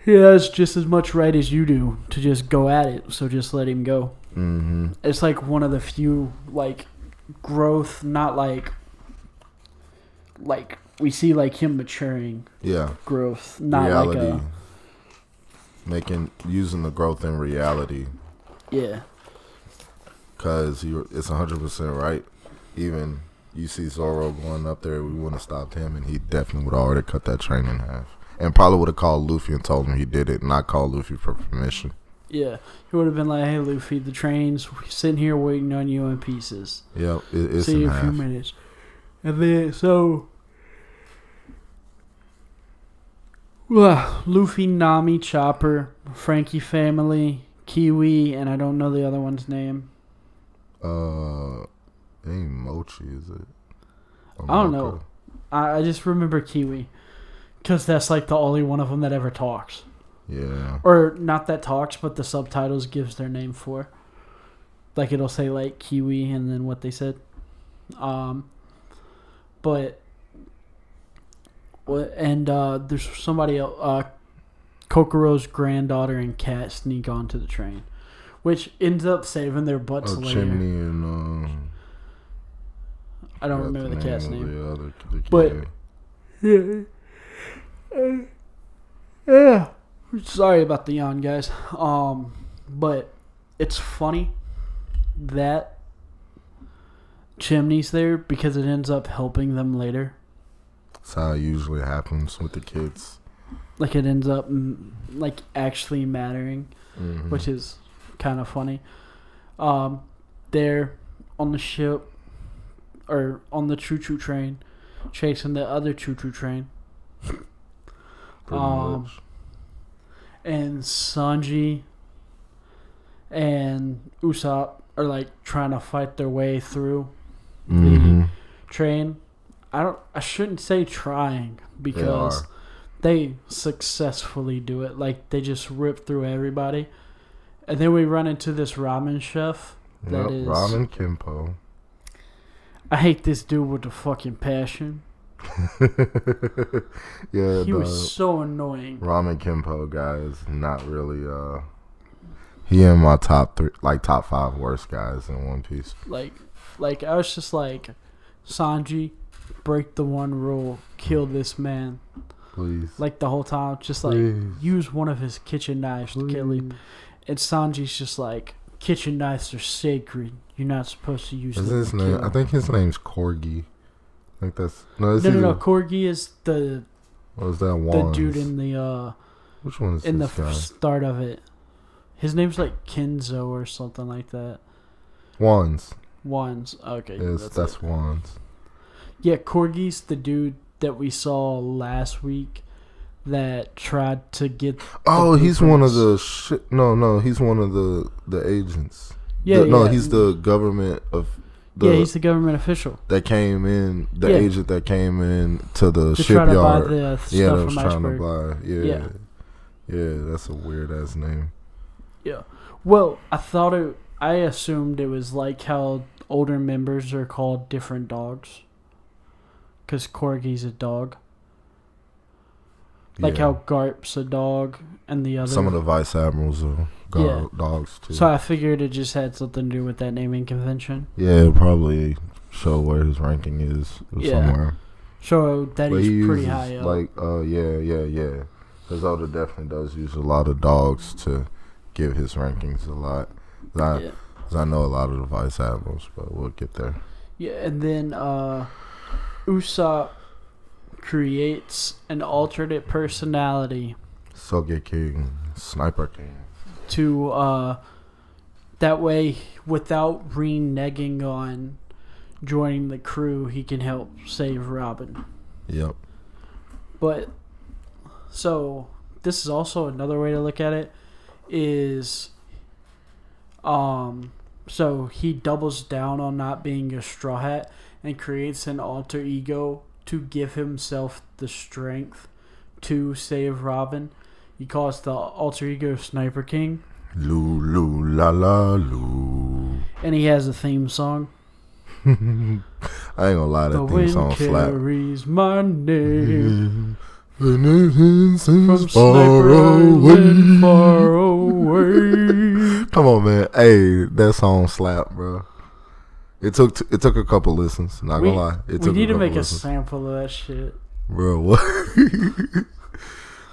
he has just as much right as you do to just go at it, so just let him go. Mm-hmm. It's like one of the few, like, growth, not like we see like him maturing. Yeah. Growth, not reality. Using the growth in reality. Yeah. Because it's 100% right. Even you see Zoro going up there, we wouldn't have stopped him, and he definitely would have already cut that train in half. And probably would have called Luffy and told him he did it, not called Luffy for permission. Yeah. He would have been like, hey, Luffy, the train's sitting here waiting on you in pieces. Yep, it's see you in a few minutes. And then, so, Luffy, Nami, Chopper, Frankie family, Kiwi, and I don't know the other one's name. Ain't Mochi, is it? I don't know. I just remember Kiwi. Because that's like the only one of them that ever talks. Yeah. Or not that talks, but the subtitles gives their name for. Like it'll say like Kiwi and then what they said. But there's somebody else. Kokoro's granddaughter and cat sneak onto the train, which ends up saving their butts later. Chimney and I don't remember the cat's name. But Yeah. Yeah. Sorry about the yawn, guys. But it's funny that Chimney's there because it ends up helping them later. That's how it usually happens with the kids. Like it ends up like actually mattering, which is kind of funny. They're on the ship or on the choo-choo train, chasing the other choo-choo train. Pretty much. And Sanji and Usopp are like trying to fight their way through the train. I shouldn't say trying because they successfully do it. Like they just rip through everybody. And then we run into this ramen chef. That is Ramen Kimpo. I hate this dude with a fucking passion. Yeah, he was so annoying. Ramen Kimpo guy is not really he in my top 5 worst guys in One Piece. Like I was just like, Sanji, break the one rule, kill this man. Please. Like the whole time, just like use one of his kitchen knives to kill him. And Sanji's just like, kitchen knives are sacred. You're not supposed to use them. His name? I think his name's Corgi. I think that's no. Corgi is the. What was that? Wands. The dude in the. Which one is in this the guy? Start of it? His name's like Kenzo or something like that. Wands. Okay. Yes, that's Wands. Yeah, Corgi's the dude that we saw last week that tried to get. Oh, he's one of the shit. No, he's one of the agents. Yeah, No, he's the government of. He's the government official that came in. The agent that came in to the shipyard. Try to buy the stuff that was from trying Iceberg. to buy. Yeah, that's a weird ass name. Yeah, well, I assumed it was like how older members are called different dogs. Because Corgi's a dog. Like how Garp's a dog and the other. Some of the vice admirals are dogs too. So I figured it just had something to do with that naming convention. Yeah, it'll probably show where his ranking is somewhere. Show that he's pretty high up. Like, yeah. Because Oda definitely does use a lot of dogs to give his rankings a lot. Because I know a lot of the vice admirals, but we'll get there. Yeah, and then Usopp creates an alternate personality. Soge King, Sniper King. To, that way, without reneging on joining the crew, he can help save Robin. Yep. But, so, this is also another way to look at it, is, so he doubles down on not being a Straw Hat and creates an alter ego to give himself the strength to save Robin. He calls the alter ego Sniper King. Loo, la, la, loo. And he has a theme song. I ain't gonna lie, that theme song slap. The wind carries my name. From far away. Come on, man. Hey, that song slap, bro. It took a couple listens. Not gonna lie. We need to make a sample of that shit, bro. What?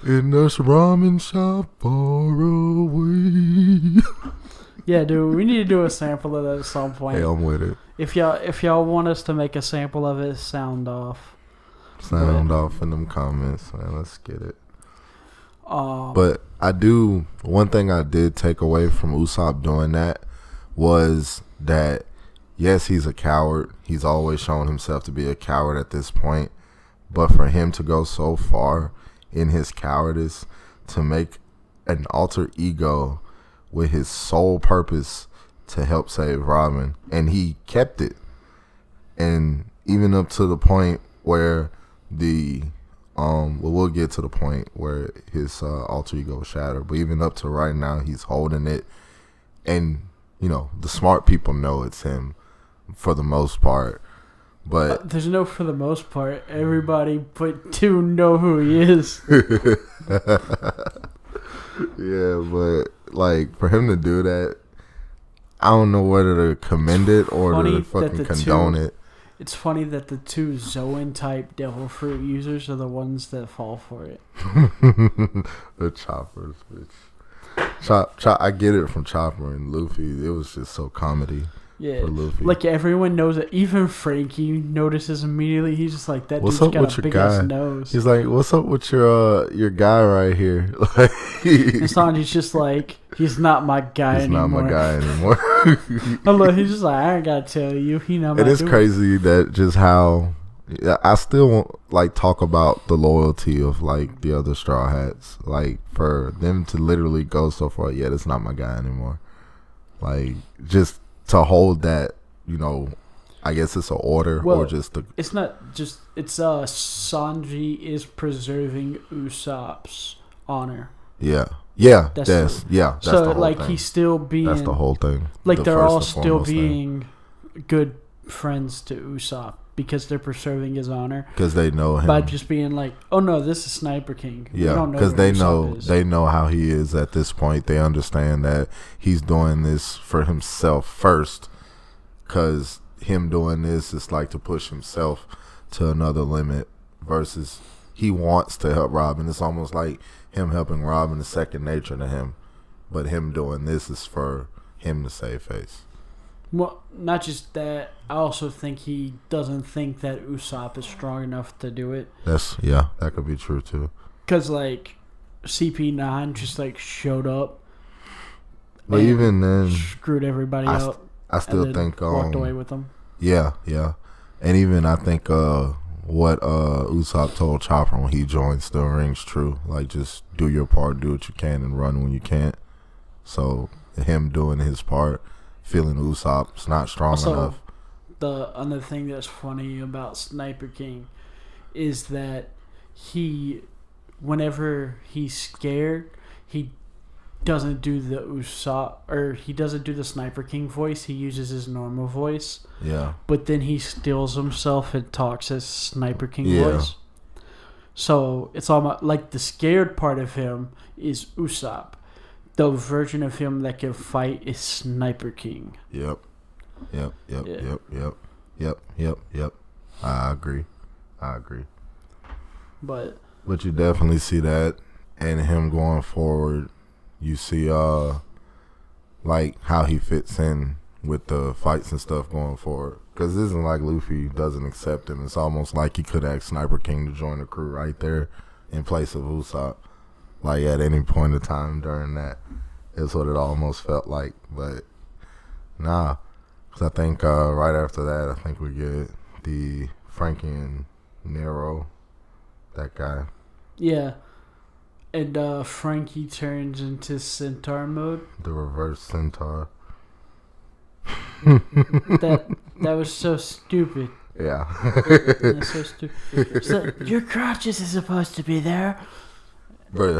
In this ramen shop far away. Yeah, dude, we need to do a sample of that at some point. Hey, I'm with it. If y'all want us to make a sample of it, sound off. Sound off in them comments, man. Let's get it. But one thing I did take away from Usopp doing that was that, yes, he's a coward. He's always shown himself to be a coward at this point. But for him to go so far in his cowardice to make an alter ego with his sole purpose to help save Robin, and he kept it, and even up to the point where we'll get to the point where his alter ego was shattered, but even up to right now, he's holding it, and the smart people know it's him for the most part. But there's no for the most part. Everybody but two know who he is. Yeah, but like for him to do that, I don't know whether to commend it or to fucking condone it. It's funny that the two Zoan type devil fruit users are the ones that fall for it. The choppers, bitch. I get it from Chopper and Luffy. It was just so comedy. Yeah, for Luffy. Like everyone knows it. Even Frankie notices immediately. He's just like, that What's dude's up got with a your big ass guy? nose. He's like, what's up with your guy right here? Like, and Sanji's just like, he's not my guy anymore. He's not my guy anymore. I love. He's just like, I ain't gotta tell you. He not my It is dude. crazy that just how I still won't like talk about the loyalty of like the other Straw Hats. Like for them to literally go so far, yeah, that's not my guy anymore. Like just to hold that, I guess it's an order or just the. It's not just. It's Sanji is preserving Usopp's honor. Yeah. That's so the whole like thing. he's still being. That's the whole thing. Like the they're first all and still foremost being good friends to Usopp because they're preserving his honor. Because they know him. By just being like, oh no, this is Sniper King. Yeah, because they know how he is at this point. They understand that he's doing this for himself first. Because him doing this is like to push himself to another limit versus he wants to help Robin. It's almost like him helping Robin is second nature to him. But him doing this is for him to save face. Well, not just that. I also think he doesn't think that Usopp is strong enough to do it. That could be true too. Because like CP9 just like showed up. But even then, screwed everybody up. I still think walked away with them. Yeah, and even I think what Usopp told Chopper when he joined still rings true. Like just do your part, do what you can, and run when you can't. So him doing his part, feeling Usopp's not strong enough. The other thing that's funny about Sniper King is that whenever he's scared, he doesn't do the Usopp, or he doesn't do the Sniper King voice. He uses his normal voice. Yeah. But then he stills himself and talks as Sniper King voice. So it's almost like the scared part of him is Usopp. The version of him that can fight is Sniper King. Yep. I agree. But you definitely see that, and him going forward. You see, like how he fits in with the fights and stuff going forward. Because it isn't like Luffy doesn't accept him. It's almost like he could ask Sniper King to join the crew right there in place of Usopp. Like at any point of time during that, is what it almost felt like. But nah, because I think right after that, I think we get the Frankie and Nero, that guy. Yeah. And Frankie turns into Centaur mode. The reverse Centaur. that was so stupid. Yeah. That's so stupid. So, your crotches is supposed to be there. Bro,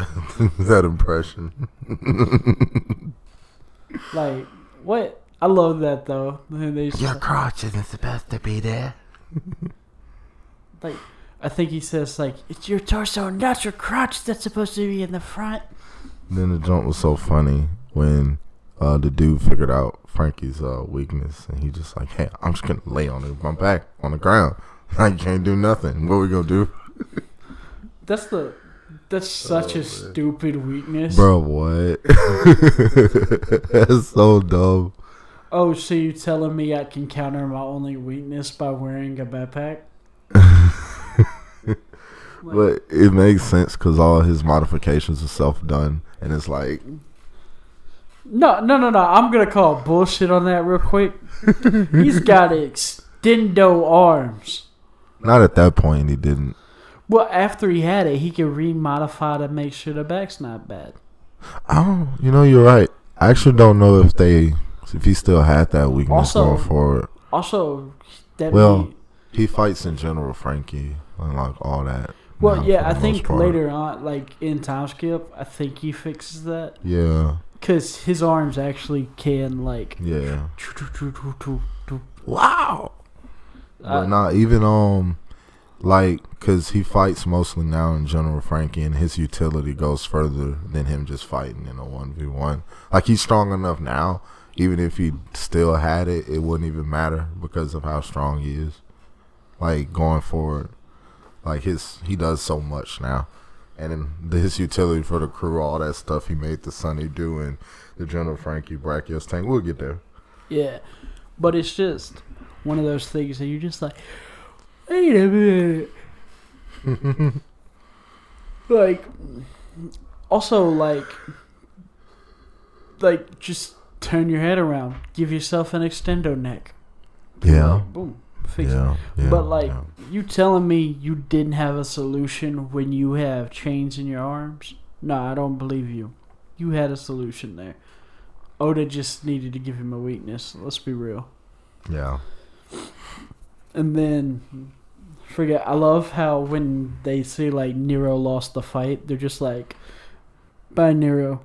that impression. Like, what? I love that, though. Your crotch isn't supposed to be there. Like, I think he says, like, it's your torso, not your crotch that's supposed to be in the front. Then the jump was so funny when the dude figured out Frankie's weakness, and he just like, hey, I'm just going to lay on my back on the ground. I can't do nothing. What we going to do? That's such a stupid weakness. Bro, what? That's so dumb. Oh, so you telling me I can counter my only weakness by wearing a backpack? But it makes sense because all his modifications are self-done, and it's like... No. I'm going to call bullshit on that real quick. He's got extendo arms. Not at that point, he didn't. Well, after he had it, he could remodify to make sure the back's not bad. Oh, you're right. I actually don't know if he still had that weakness going forward. Also, he fights in general, Frankie, and like all that. Well, yeah, I think later on, like in time skip, I think he fixes that. Yeah. Because his arms actually can, like... Yeah. Wow! But not even, because he fights mostly now in General Frankie, and his utility goes further than him just fighting in a 1v1. Like, he's strong enough now, even if he still had it, it wouldn't even matter because of how strong he is. like going forward. Like he does so much now, and then his utility for the crew, all that stuff he made the Sunny do, and the General Frankie Brachios tank. We'll get there. Yeah, but it's just one of those things that you're just like, wait a minute. Like, also like just turn your head around, give yourself an extendo neck. Yeah. Like, boom. Fix Yeah, it. But like, you telling me you didn't have a solution when you have chains in your arms? No, I don't believe you. You had a solution there. Oda just needed to give him a weakness. Let's be real. Yeah. And then, I love how when they say like Nero lost the fight, they're just like, bye Nero.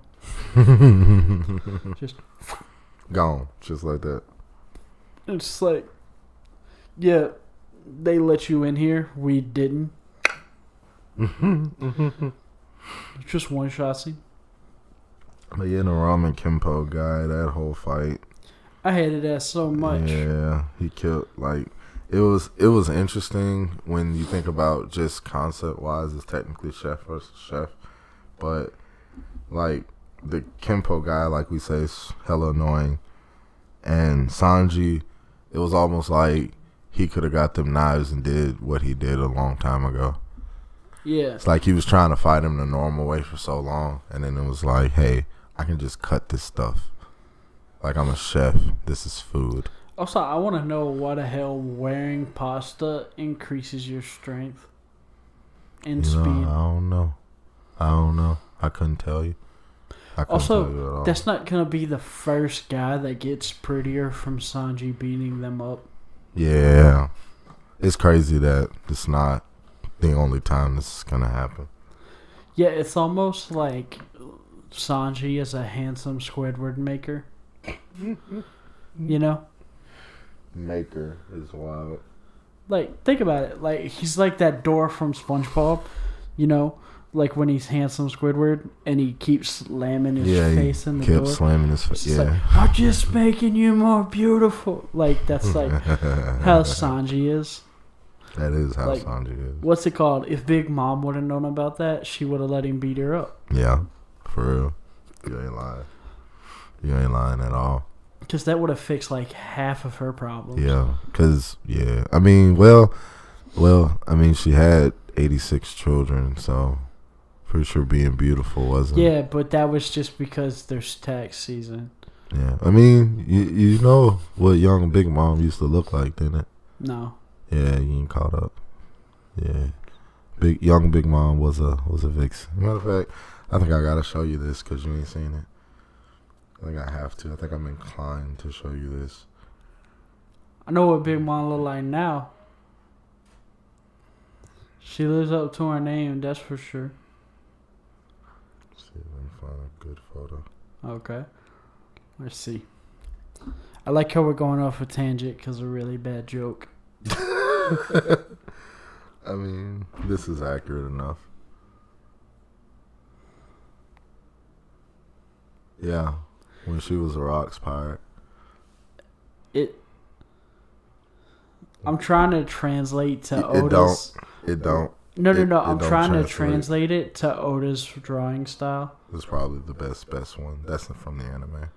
Just gone. Just like that. It's like, yeah, they let you in here. We didn't. Just one shot scene. But yeah, the Ramen Kenpo guy, that whole fight. I hated that so much. Yeah, he killed, like, it was interesting when you think about just concept wise, it's technically chef versus chef. But like the Kenpo guy, like we say, is hella annoying. And Sanji, it was almost like he could have got them knives and did what he did a long time ago. Yeah. It's like he was trying to fight him the normal way for so long, and then it was like, hey, I can just cut this stuff. Like, I'm a chef. This is food. Also, I want to know why the hell wearing pasta increases your strength and speed. I don't know. I couldn't tell you. Also, that's not going to be the first guy that gets prettier from Sanji beating them up. Yeah. It's crazy that it's not the only time this is going to happen. Yeah, it's almost like Sanji is a handsome Squidward maker. You know? Maker is wild. Like, think about it. Like, he's like that door from SpongeBob, you know? Like when he's handsome Squidward and he keeps slamming his face in the door. Slamming his face. Yeah. Like, I'm just making you more beautiful. Like, that's like how Sanji is. That is how like, Sanji is. What's it called? If Big Mom would have known about that, she would have let him beat her up. Yeah, for real. You ain't lying. You ain't lying at all. Because that would have fixed like half of her problems. Yeah, because, yeah. I mean, she had 86 children, so pretty sure being beautiful wasn't. Yeah, but that was just because there's tax season. Yeah, I mean, you know what young Big Mom used to look like, didn't it? No. Yeah, you ain't caught up. Yeah, young Big Mom was a vixen. Matter of fact, I think I gotta show you this because you ain't seen it. I think I have to. I think I'm inclined to show you this. I know what Big Mom look like now. She lives up to her name, that's for sure. Let's see if I can find a good photo. Okay. Let's see. I like how we're going off a tangent because of a really bad joke. I mean, this is accurate enough. Yeah, when she was a rocks pirate. I'm trying to translate to Oda's. It don't. No. I'm trying to translate it to Oda's drawing style. It's probably the best one. That's from the anime.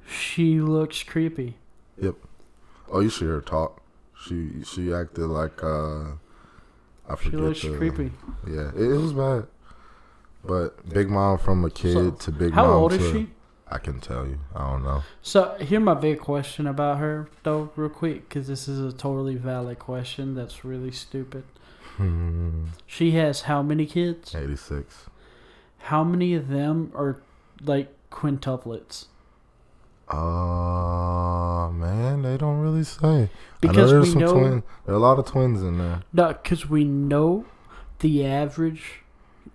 She looks creepy. Yep. Oh, you should hear her talk. She acted like I forget. She looks creepy. Yeah, it was bad. But Big Mom from a kid to Big Mom. How old is she? I can tell you. I don't know. So here's my big question about her, though, real quick, because this is a totally valid question that's really stupid. She has how many kids? 86. How many of them are like quintuplets? Man, they don't really say. Because I know there's some twins. There are a lot of twins in there. No, because we know the average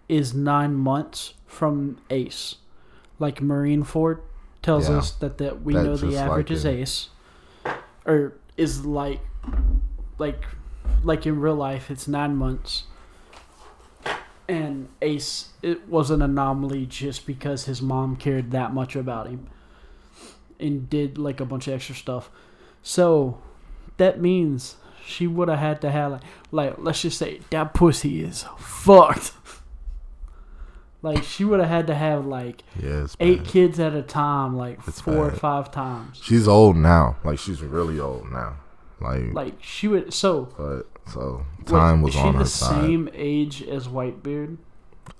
is 9 months from Ace. Like Marineford tells us that we know the average is Ace. Or is like in real life, it's 9 months. And Ace, it was an anomaly just because his mom cared that much about him. And did like a bunch of extra stuff. So that means she would have had to have like let's just say that pussy is fucked. Like she would have had to have like 8 kids at a time, like it's 4 or 5 times. She's old now. Like she's really old now. Like she would so time was on her side. Is she the same age as Whitebeard?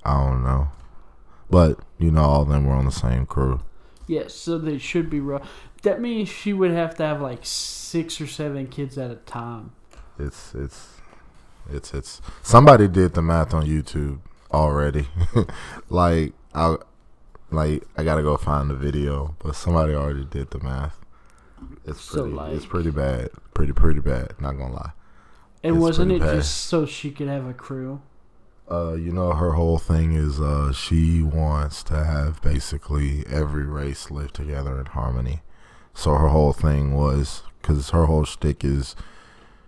I don't know. But all of them were on the same crew. Yeah, so they should be rough. That means she would have to have like 6 or 7 kids at a time. It's somebody did the math on YouTube already. I gotta go find the video, but somebody already did the math. It's pretty bad. Pretty bad, not gonna lie. And wasn't it just so she could have a crew? Her whole thing is she wants to have basically every race live together in harmony. So her whole thing was, because her whole shtick is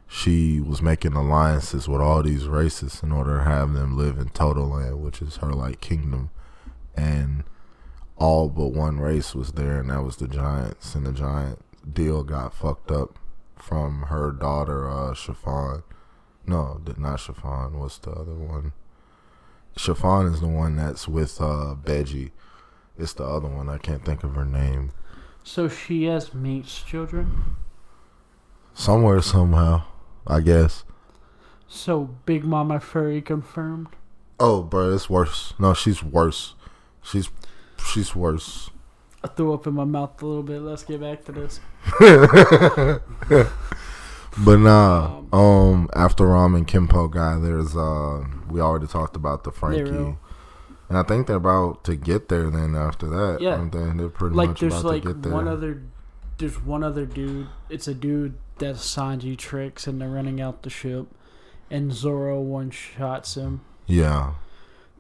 she was making alliances with all these races in order to have them live in Total Land, which is her like kingdom. And all but one race was there, and that was the Giants. And the Giant deal got fucked up from her daughter, Chiffon. No, not Chiffon. What's the other one? Chiffon is the one that's with Veggie. It's the other one. I can't think of her name. So she has Meat's children? Somewhere, somehow, I guess. So Big Mama Furry confirmed? Oh, bro, it's worse. No, she's worse. She's worse. I threw up in my mouth a little bit. Let's get back to this. But nah, after Ramen Kimpo guy, there's we already talked about the Frankie, and I think they're about to get there. Then after that, they're pretty much about to get there. There's one other dude. It's a dude that Sanji tricks into running out the ship, and Zoro one-shots him. Yeah,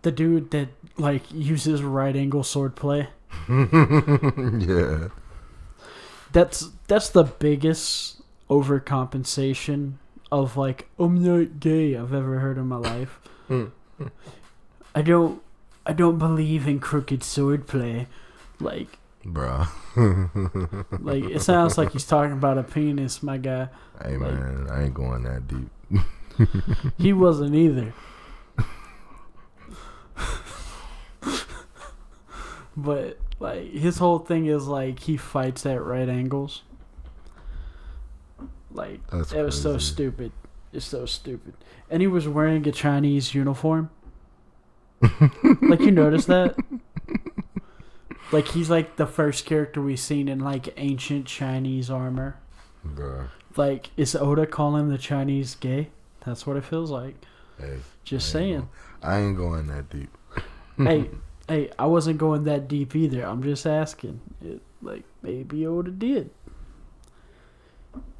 the dude that uses right angle swordplay. Yeah, that's the biggest overcompensation of I'm not gay I've ever heard in my life. I don't believe in crooked swordplay. Bruh. It sounds like he's talking about a penis, my guy. Hey man, I ain't going that deep. He wasn't either. But his whole thing is he fights at right angles. That's it was so stupid. It's so stupid. And he was wearing a Chinese uniform. You noticed that? He's the first character we've seen in ancient Chinese armor. Bruh. Is Oda calling the Chinese gay? That's what it feels like. Hey, just saying. I ain't going that deep. Hey, I wasn't going that deep either. I'm just asking. Maybe Oda did.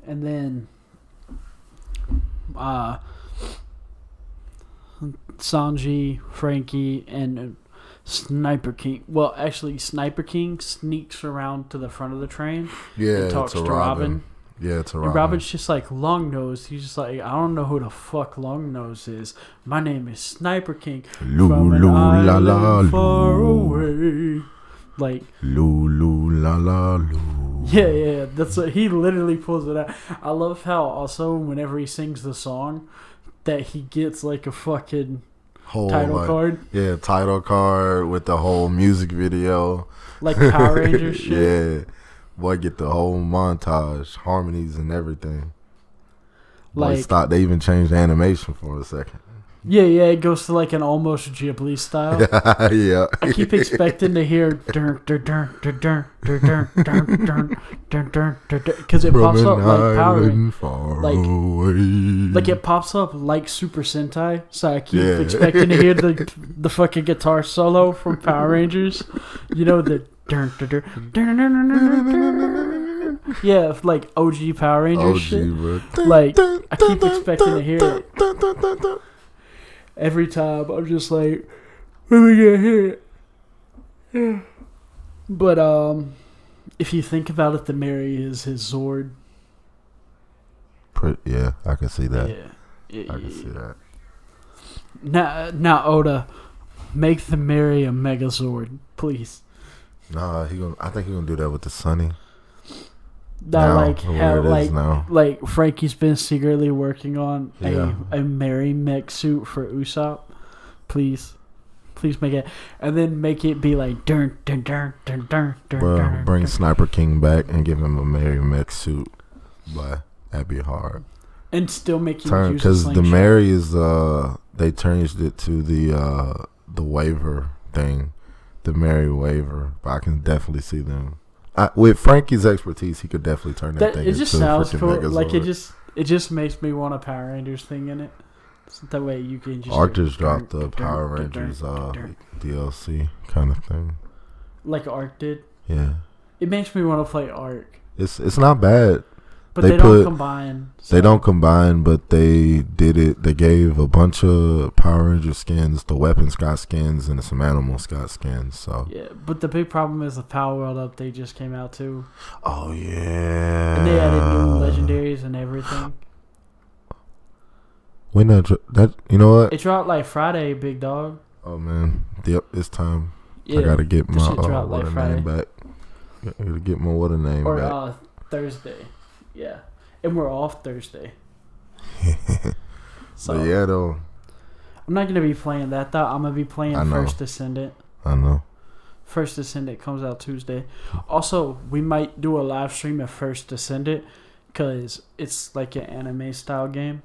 And then Sanji, Frankie, and Sniper King. Well, actually, Sniper King sneaks around to the front of the train and talks to Robin. Yeah, to Robin. And Robin's just Long Nose. He's just I don't know who the fuck Long Nose is. My name is Sniper King. From an island far away. Lulu la la lu. Yeah. That's what he literally pulls it out. I love how also whenever he sings the song, that he gets a fucking whole title card. Yeah, title card with the whole music video. Power Rangers shit. Yeah. Boy, get the whole montage, harmonies and everything. Stop. They even changed the animation for a second. Yeah, it goes to an almost Ghibli style. Yeah. I keep expecting to hear because it pops up Power Rangers. It pops up Super Sentai. So I keep expecting to hear the fucking guitar solo from Power Rangers. The yeah, OG Power Rangers shit. Bro. I keep expecting to hear it. Every time I'm just when we get hit. Yeah. But if you think about it, the Mary is his Zord. Yeah, I can see that. Yeah. I can see that. Now Oda, make the Mary a Megazord, please. Nah, I think he's gonna do that with the Sunny. That Now, like where have it is like now. like Frankie's been secretly working on Yeah. a Mary mech suit for Usopp. Please make it, and then make it be like dun dun dun dun dun dun Bro, dun. bring Dun. Sniper King back and give him a Mary mech suit. But that'd be hard. And still make you Turn use because the slingshot. Mary is they changed it to the waiver thing, the Mary waiver. But I can definitely see them. With Frankie's expertise, he could definitely turn that thing It into just a sounds freaking cool. Megazord. Like it just makes me want a Power Rangers thing in it. So that way you can just Arc just dropped the Power Rangers DLC kind of thing. like Arc did. Yeah, It makes me want to play Arc, it's not bad. but They they don't put- combine. They don't combine, but they did it. They gave a bunch of Power Ranger skins, the Weapon Scott skins, and some Animal Scott skins. So, Yeah, but the big problem is the Power World update just came out too, oh yeah, and they added new legendaries and everything. When that you know what? It dropped like Friday, big dog. Oh man, yep, it's time. Yeah, I gotta get the my shit dropped like what a Friday. name back. I gotta get my what a name Or back. Thursday. Yeah, and we're off Thursday. So But yeah, though, I'm not gonna be playing that though. I'm gonna be playing I know. First Descendant. I know. First Descendant comes out Tuesday. Also, we might do a live stream of First Descendant because it's like an anime style game.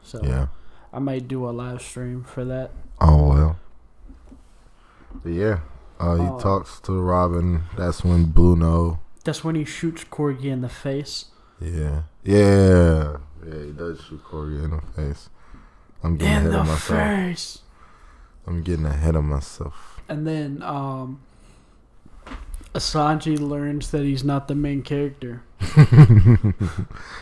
So Yeah. I might do a live stream for that. Oh well. But yeah, he Oh. talks to Robin. That's when Bruno. That's when he shoots Corgi in the face. Yeah. Yeah. Yeah, he does shoot Corey in the face. I'm getting In ahead the of myself. face. I'm getting ahead of myself. And then Asanji learns that he's not the main character.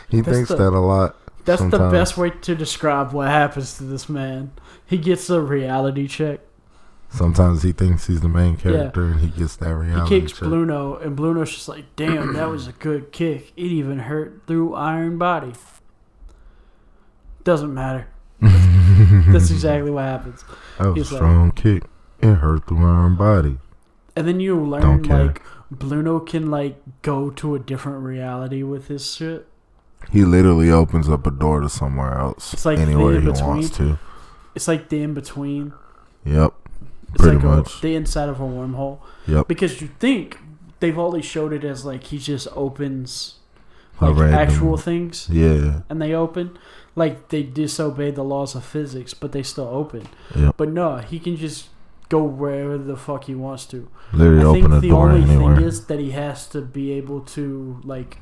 He thinks that a lot. That's the sometimes. best way to describe what happens to this man. He gets a reality check. Sometimes he thinks he's the main character and he gets that He reality kicks check. Bluno, and Bluno's just like, damn, that was a good kick. It even hurt through iron body. Doesn't matter. That's exactly what happens. That was He's a like- strong kick. It hurt through my own body. And then you Don't learn, care. like, Bluno can, like, go to a different reality with his shit. He literally opens up a door to somewhere else. It's like anywhere the he in-between. wants to. It's like the in-between. Yep. It's Pretty like much. the inside of a wormhole. Yep. Because you think they've always showed it as, like, he just opens, A like, random- actual things. Yeah. And they open. Like, they disobey the laws of physics, but they still open. Yep. But no, he can just go wherever the fuck he wants to. Literally I open think a the door only anywhere. thing is that he has to be able to, like,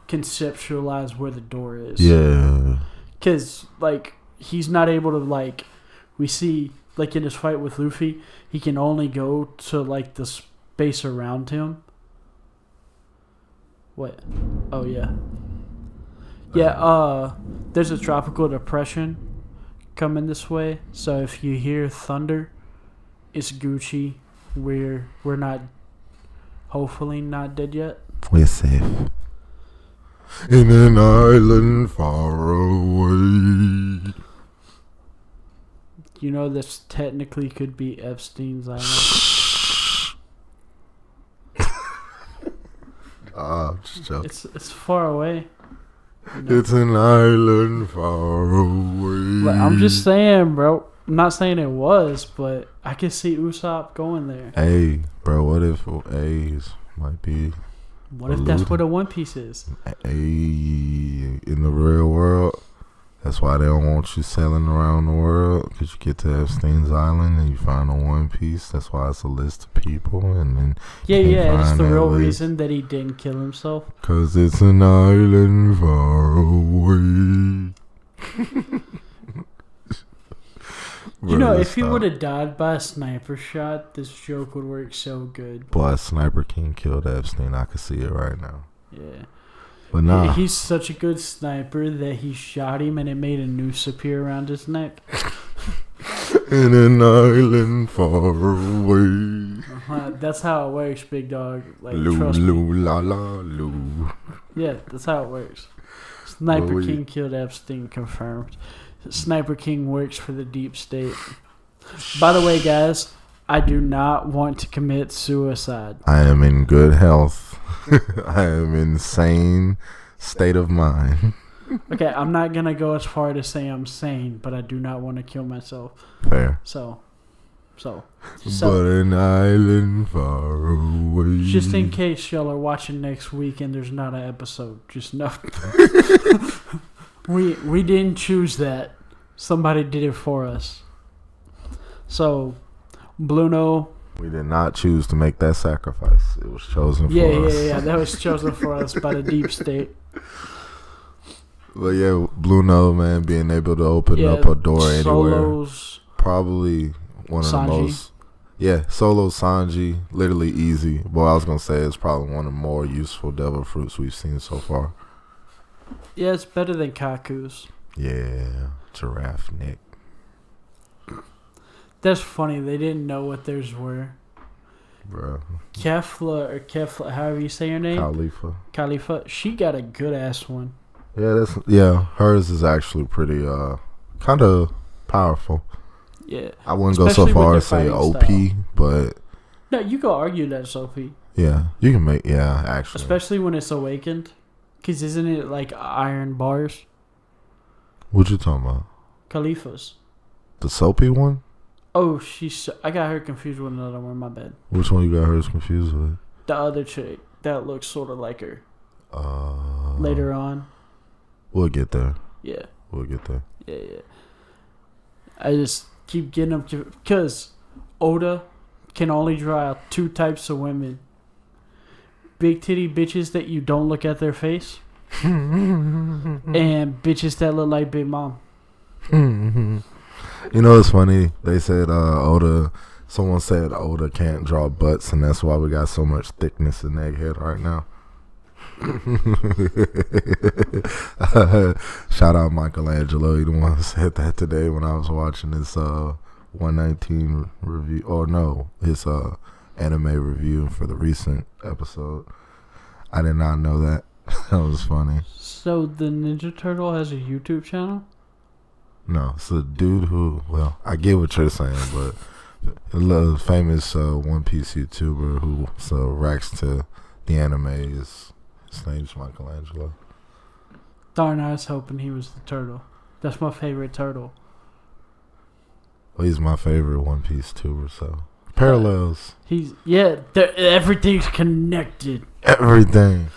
conceptualize where the door is. Yeah. Because, like, he's not able to, like, we see, like, in his fight with Luffy, he can only go to, like, the space around him. What? Oh, yeah. Yeah, there's a tropical depression coming this way, so if you hear thunder, it's Gucci. We're not, hopefully not dead yet. We're safe. In an island far away. You know, this technically could be Epstein's Island. I'm just joking. It's far away. You know? It's an island far away. Like, I'm just saying, bro. I'm not saying it was, but I can see Usopp going there. Hey, bro, what if A's might be What if that's what a One Piece is? A in the real world? That's why they don't want you sailing around the world, because you get to Epstein's Island and you find a One Piece. That's why it's a list of people, and then Yeah, can't yeah. It's find the that real list. reason that he didn't kill himself. Cause it's an island far away. You know, Bro, if he stop. would have died by a sniper shot, this joke would work so good. Boy, Sniper King killed Epstein. I can see it right now. Yeah. But nah, He's such a good sniper that he shot him and it made a noose appear around his neck. in an island far away. That's how it works, big dog. Like, Loo, trust me. loo, la, la, loo. Yeah, that's how it works. Sniper Well, King killed Epstein, confirmed. Sniper King works for the deep state. By the way, guys, I do not want to commit suicide. I am in good health. I am insane state of mind. Okay, I'm not gonna go as far to say I'm sane, but I do not want to kill myself. Fair. So. But an island far away. Just in case y'all are watching next week and there's not an episode, just know we didn't choose that. Somebody did it for us. So, Bluno. We did not choose to make that sacrifice. It was chosen for us. Yeah. That was chosen for us by the deep state. But yeah, Bluno, man, being able to open up a door anywhere. Probably one of Sanji. the most. Yeah, Solo Sanji, literally easy. But I was going to say it's probably one of the more useful devil fruits we've seen so far. Yeah, it's better than Kaku's. Yeah, giraffe neck. That's funny. They didn't know what theirs were. Bro. Kefla, however you say her name. Khalifa. She got a good ass one. Yeah, hers is actually pretty kind of powerful. Yeah. I wouldn't go so far as say OP, style. But no, you could argue that it's OP. Yeah, you can make actually. Especially when it's awakened, because isn't it like iron bars? What you talking about? Khalifa's. The soapy one? Oh, I got her confused with another one. My bad. Which one you got hers confused with? The other chick that looks sort of like her. Later on. We'll get there. Yeah. We'll get there. Yeah. I just keep getting them because Oda can only draw out two types of women: big titty bitches that you don't look at their face, and bitches that look like Big Mom. You know, it's funny. They said someone said Oda can't draw butts, and that's why we got so much thickness in Egghead right now. Shout out Michelangelo. He the one who said that today when I was watching his 119 review. Or no, his anime review for the recent episode. I did not know that. That was funny. So the Ninja Turtle has a YouTube channel? No, it's a dude who, well, I get what you're saying, but a famous One Piece YouTuber who reacts to the anime his name's Michelangelo. Darn, I was hoping he was the turtle. That's my favorite turtle. Well, he's my favorite One Piece tuber, so parallels. Everything's connected. Everything.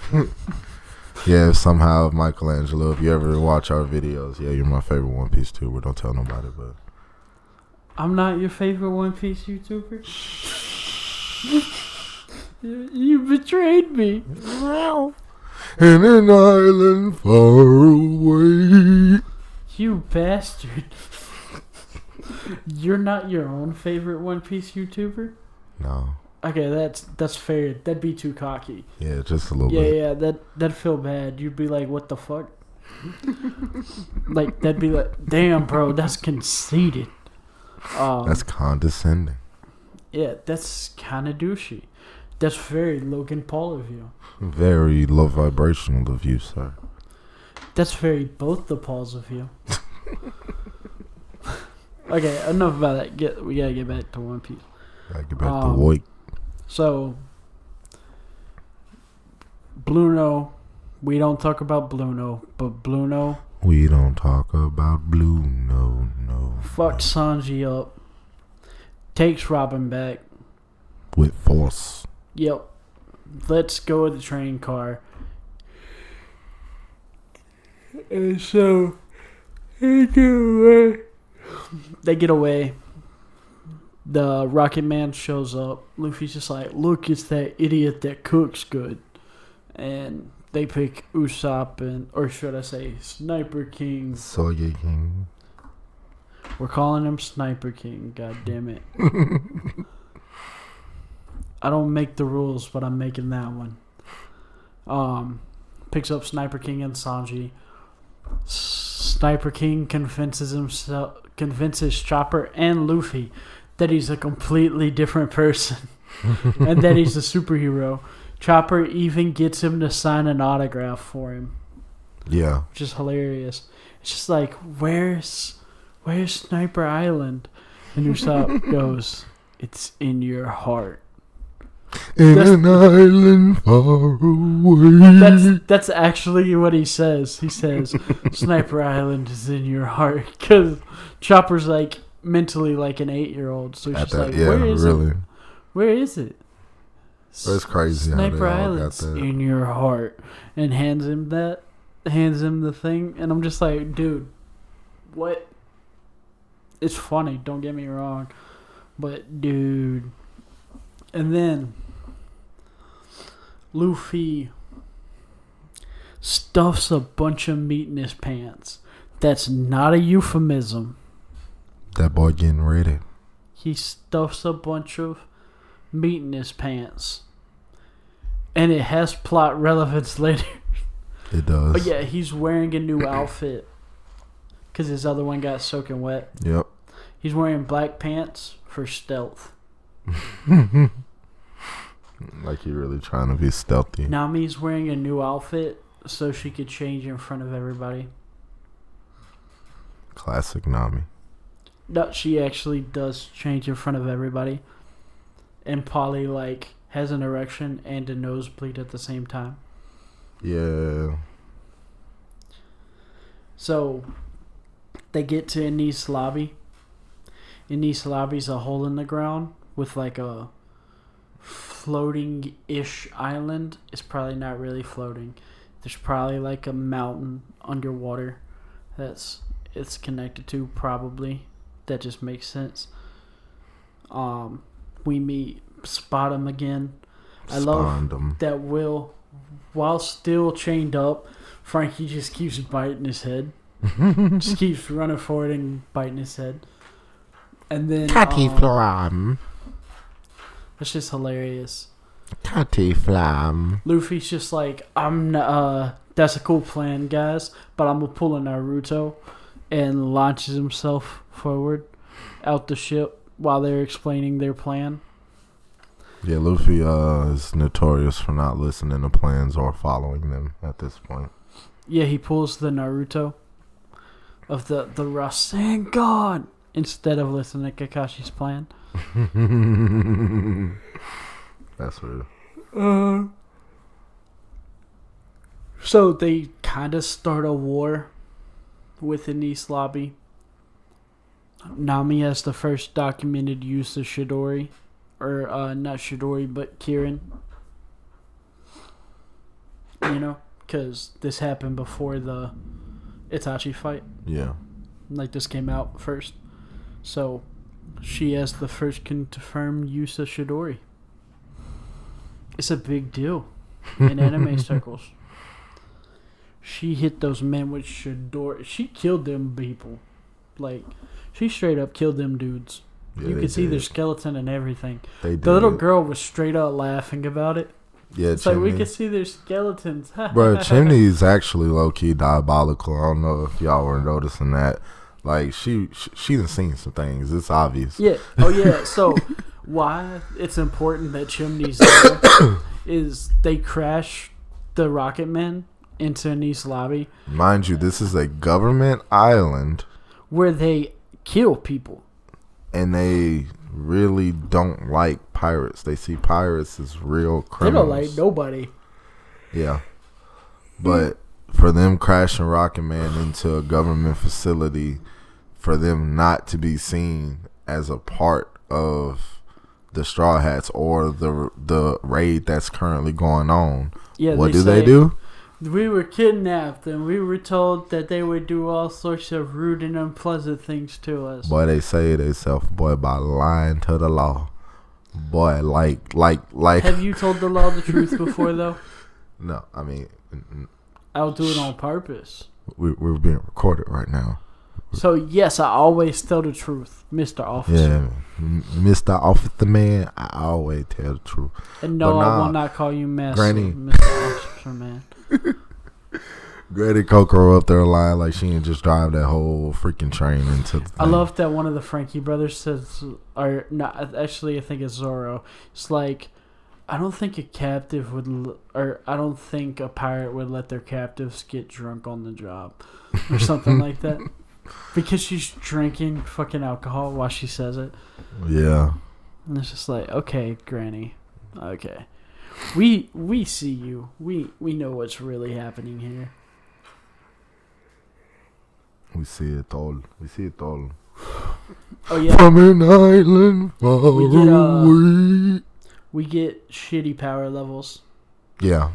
Yeah, somehow Michelangelo, if you ever watch our videos, you're my favorite One Piece tuber. Don't tell nobody, but I'm not your favorite One Piece YouTuber. You betrayed me. In an island far away. You bastard. You're not your own favorite One Piece YouTuber? No. Okay, that's fair. That'd be too cocky. Yeah, just a little bit. Yeah, that'd feel bad. You'd be like, what the fuck? Like, that'd be like, damn, bro, that's conceited. That's condescending. Yeah, that's kind of douchey. That's very Logan Paul of you. Very low vibrational of you, sir. That's very both the Pauls of you. Okay, enough about that. We gotta get back to One Piece. Gotta get back to work. So, Bluno, we don't talk about Bluno, but Bluno. We don't talk about Bluno, no. Fucked Sanji up. Takes Robin back. With force. Yep. Let's go with the train car. And so, they get away. The Rocket Man shows up. Luffy's just like, look, it's that idiot that cooks good. And they pick Usopp or should I say Sniper King. Soya King. We're calling him Sniper King, god damn it. I don't make the rules, but I'm making that one. Picks up Sniper King and Sanji. Sniper King convinces Chopper and Luffy that he's a completely different person and that he's a superhero. Chopper even gets him to sign an autograph for him. Yeah. Which is hilarious. It's just like, where's Sniper Island? And Usopp goes, it's in your heart. In an island far away. That's actually what he says. He says, Sniper Island is in your heart. Because Chopper's like mentally like an 8-year-old. So she's like, where is it? Where is it? That's crazy. Sniper how they all Island's got that. in your heart. And hands him the thing. And I'm just like, dude, what? It's funny, don't get me wrong. But, dude. And then Luffy stuffs a bunch of meat in his pants. That's not a euphemism. That boy getting ready. He stuffs a bunch of meat in his pants. And it has plot relevance later. It does. But yeah, he's wearing a new outfit. Because his other one got soaking wet. Yep. He's wearing black pants for stealth. Like he really trying to be stealthy. Nami's wearing a new outfit so she could change in front of everybody. Classic Nami. No, she actually does change in front of everybody. And Polly, like, has an erection and a nosebleed at the same time. Yeah. So, they get to Eni's lobby. Eni's lobby's a hole in the ground with, like, a floating-ish island. It's probably not really floating. There's probably, like, a mountain underwater it's connected to, probably. That just makes sense. We meet Spot him again. I love that while still chained up, Frankie just keeps biting his head. Just keeps running forward and biting his head. And then Catty Flam. That's just hilarious. Catty Flam. Luffy's just like, that's a cool plan, guys, but I'm gonna pull a Naruto, and launches himself forward out the ship while they're explaining their plan. Yeah, Luffy is notorious for not listening to plans or following them at this point. Yeah, he pulls the Naruto of the Rasengan instead of listening to Kakashi's plan. That's real. So they kind of start a war within East Lobby. Nami has the first documented use of Chidori. Or, not Chidori, but Kirin. You know? Because this happened before the Itachi fight. Yeah. Like, this came out first. So, she has the first confirmed use of Chidori. It's a big deal in anime circles. She hit those men with Chidori. She killed them people. Like, she straight up killed them dudes. Yeah, you could see their skeleton and everything. The little girl was straight up laughing about it. Yeah, it's like we could see their skeletons. Bro, Chimney is actually low key diabolical. I don't know if y'all were noticing that. Like she done seen some things. It's obvious. Yeah. Oh yeah. So why it's important that Chimney's there is they crash the Rocket Men into an East Lobby. Mind you, this is a government island where they kill people. And they really don't like pirates. They see pirates as real criminals. They don't like nobody. Yeah. But for them crashing Rocket Man into a government facility, for them not to be seen as a part of the Straw Hats or the raid that's currently going on, what do they do? We were kidnapped and we were told that they would do all sorts of rude and unpleasant things to us. Boy, they say it themselves, boy, by lying to the law. Boy, like. Have you told the law the truth before, though? No, I mean. I'll do it on purpose. We're being recorded right now. So, yes, I always tell the truth, Mr. Officer. Yeah, Mr. Officer Man, I always tell the truth. And no, I will not call you Master, Granny. Mr. Officer Man. Granny Coco up there lying like she didn't just drive that whole freaking train into the thing. I love that one of the Frankie brothers says, or not, actually I think it's Zoro. It's like, I don't think a captive would, or I don't think a pirate would let their captives get drunk on the job, or something like that. Because she's drinking fucking alcohol while she says it. Yeah. And it's just like, okay, Granny. Okay. We see you. We know what's really happening here. We see it all. Oh yeah. From an island far away. We get shitty power levels. Yeah.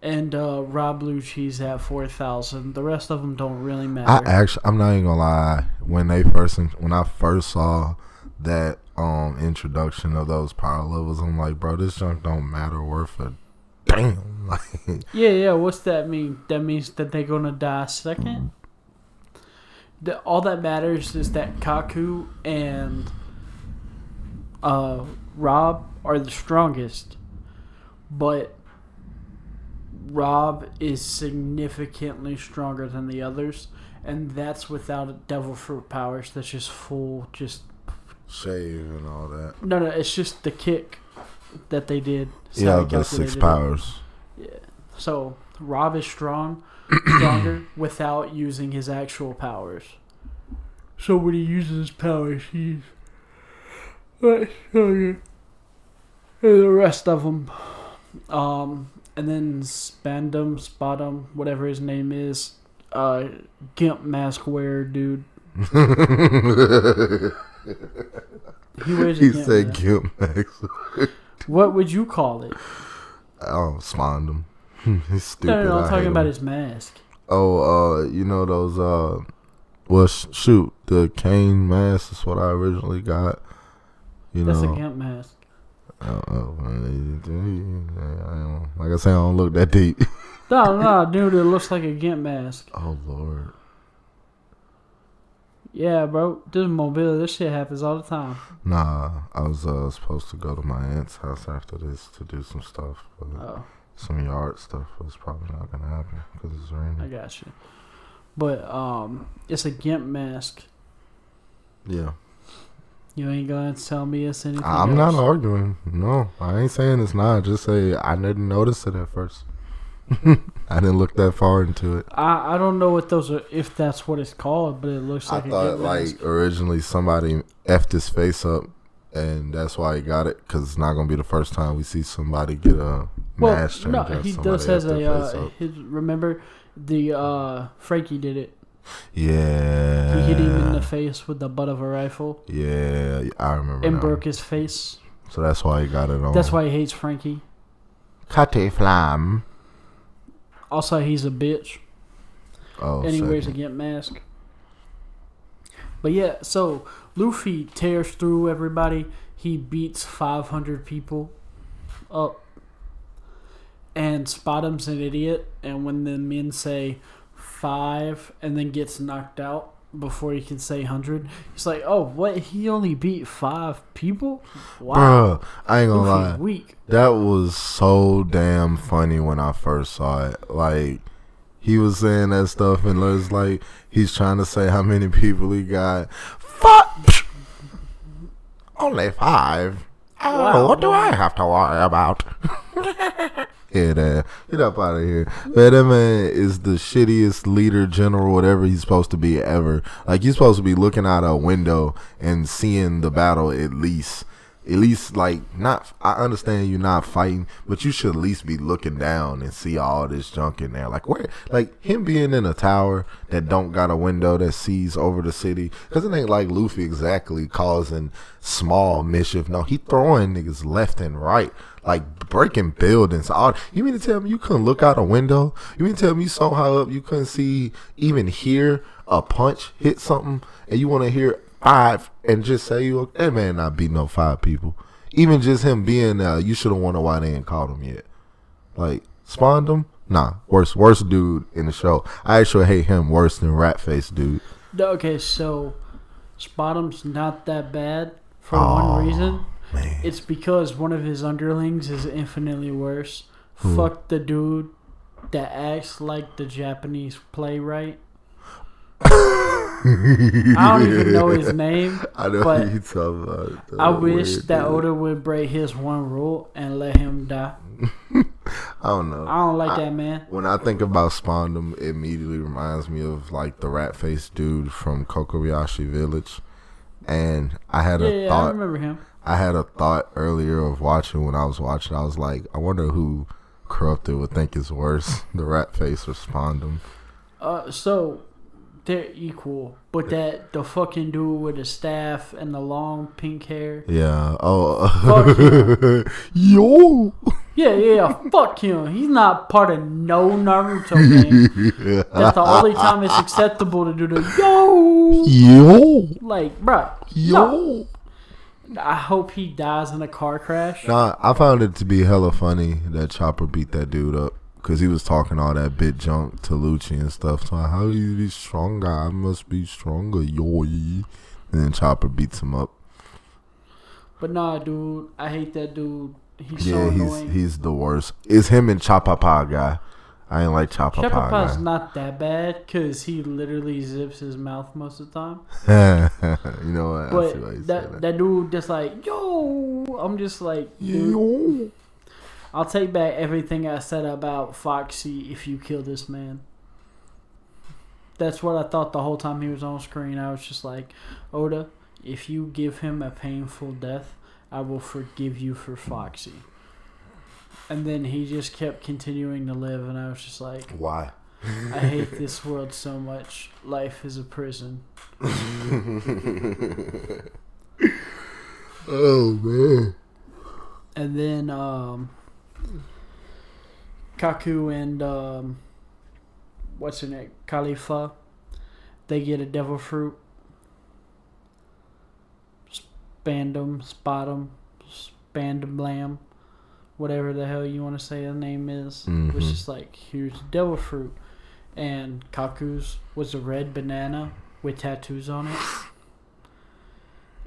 And Rob Blue Cheese at 4,000. The rest of them don't really matter. I'm not even gonna lie. When I first saw that introduction of those power levels, I'm like, bro, this junk don't matter worth a damn. Like, yeah. What's that mean? That means that they're gonna die second. All that matters is that Kaku and Rob are the strongest, but Rob is significantly stronger than the others, and that's without devil fruit powers. That's just full, just shave and all that. No, it's just the kick that they did. Yeah, the 6 powers. Yeah, so Rob is stronger without using his actual powers. So when he uses his powers, he's stronger than the rest of them. And then Spottum, whatever his name is, Gimp mask wearer dude. He said Gimp mask. What would you call it? Oh, Spondum. He's stupid. No, I'm talking about his mask. Oh, you know those, shoot, the cane mask is what I originally got. That's a Gimp mask. Like I say, I don't look that deep. No, dude, it looks like a Gimp mask. Oh, Lord. Yeah, bro, this mobility, this shit happens all the time. Nah, I was supposed to go to my aunt's house after this to do some stuff. Some yard stuff was probably not going to happen because it's raining. I got you. But it's a Gimp mask. Yeah. You ain't gonna tell me it's anything I'm else? not arguing. No, I ain't saying it's not. Just say I didn't notice it at first. I didn't look that far into it. I don't know what those are, if that's what it's called, but it looks like I thought like originally somebody effed his face up, and that's why he got it. Because it's not gonna be the first time we see somebody get a mask change. No, he does has a. Remember, the Frankie did it. Yeah. He hit him in the face with the butt of a rifle. Yeah, I remember. And broke his face. So that's why he got it on. That's why he hates Frankie. Cate flam. Also, he's a bitch. Oh, and he wears a Gimp mask. But yeah, so Luffy tears through everybody. He beats 500 people up. And Spottum's an idiot. And when the men say 5 and then gets knocked out before he can say 100, he's like, oh, what? He only beat 5 people? Wow. Bruh, I ain't gonna lie. Weak. That was so damn funny when I first saw it. Like, he was saying that stuff and it was like he's trying to say how many people he got. Fuck! Only 5. Oh, what do I have to worry about? Get up out of here. Man, that man is the shittiest leader, general, whatever he's supposed to be ever. Like, you're supposed to be looking out a window and seeing the battle at least. At least, like, not. I understand you're not fighting, but you should at least be looking down and see all this junk in there. Like, where, like him being in a tower that don't got a window that sees over the city, because it ain't like Luffy exactly causing small mischief. No, he throwing niggas left and right, like breaking buildings. You mean to tell me you couldn't look out a window? You mean to tell me you so high up you couldn't see, even hear a punch hit something, and you want to hear 5 and just say that man not beat no 5 people? Even just him being you should have wondered why they ain't caught him yet. Like, spawned him? Nah, worst dude in the show. I actually hate him worse than Ratface dude. Okay, so Spottum's not that bad for one reason. Man. It's because one of his underlings is infinitely worse. Fuck the dude that acts like the Japanese playwright. I don't even know his name. I know what you talking about. I wish that Oda would break his one rule and let him die. I don't know. I don't like that man. When I think about Spondum, it immediately reminds me of like the rat face dude from Kokobayashi Village. And I had a thought. I remember him. I had a thought earlier of watching when I was watching. I was like, I wonder who corrupted would think is worse, the rat face or Spondum. So they're equal, but the fucking dude with the staff and the long pink hair. Yeah. Oh. Fuck him. Yo. Yeah. Fuck him. He's not part of no Naruto game. That's the only time it's acceptable to do the yo. Like, bruh. Yo. No. I hope he dies in a car crash. Nah, I found it to be hella funny that Chopper beat that dude up. Because he was talking all that bit junk to Lucci and stuff. So how do you be stronger? I must be stronger, yo. And then Chopper beats him up. But nah, dude. I hate that dude. He's so annoying. He's the worst. It's him and Chapapa guy. I ain't like Chapapa guy. Chapapa's not that bad because he literally zips his mouth most of the time. You know what? But I see why you say that dude just like, yo. I'm just like, dude. Yo. I'll take back everything I said about Foxy if you kill this man. That's what I thought the whole time he was on screen. I was just like, Oda, if you give him a painful death, I will forgive you for Foxy. And then he just kept continuing to live, and I was just like, why? I hate this world so much. Life is a prison. Oh, man. And then, Kaku and what's her name? Khalifa. They get a devil fruit. Spandum, Spandam, whatever the hell you want to say the name is. Mm-hmm. It was just like, here's the devil fruit. And Kaku's was a red banana with tattoos on it.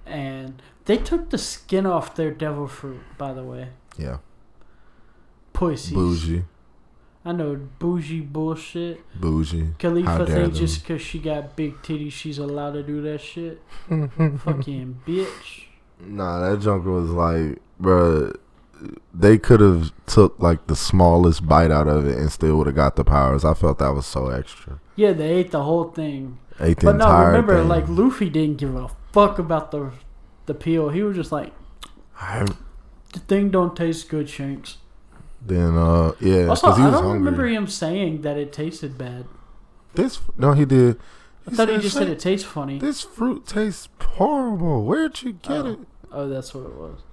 And they took the skin off their devil fruit, by the way. Yeah. Pussies. Bougie. I know, bougie bullshit. Bougie. Khalifa think just because she got big titties, she's allowed to do that shit. Fucking bitch. Nah, that junker was like, bruh, they could have took like the smallest bite out of it and still would have got the powers. I felt that was so extra. Yeah, they ate the whole thing. Ate the but no, entire remember, thing. like, Luffy didn't give a fuck about the peel. He was just like, the thing don't taste good, Shanks. Then, yeah. Also, he was I don't hungry. remember him saying that it tasted bad. No, he did. I thought he just said it tastes funny. This fruit tastes horrible. Where'd you get it? Oh, that's what it was.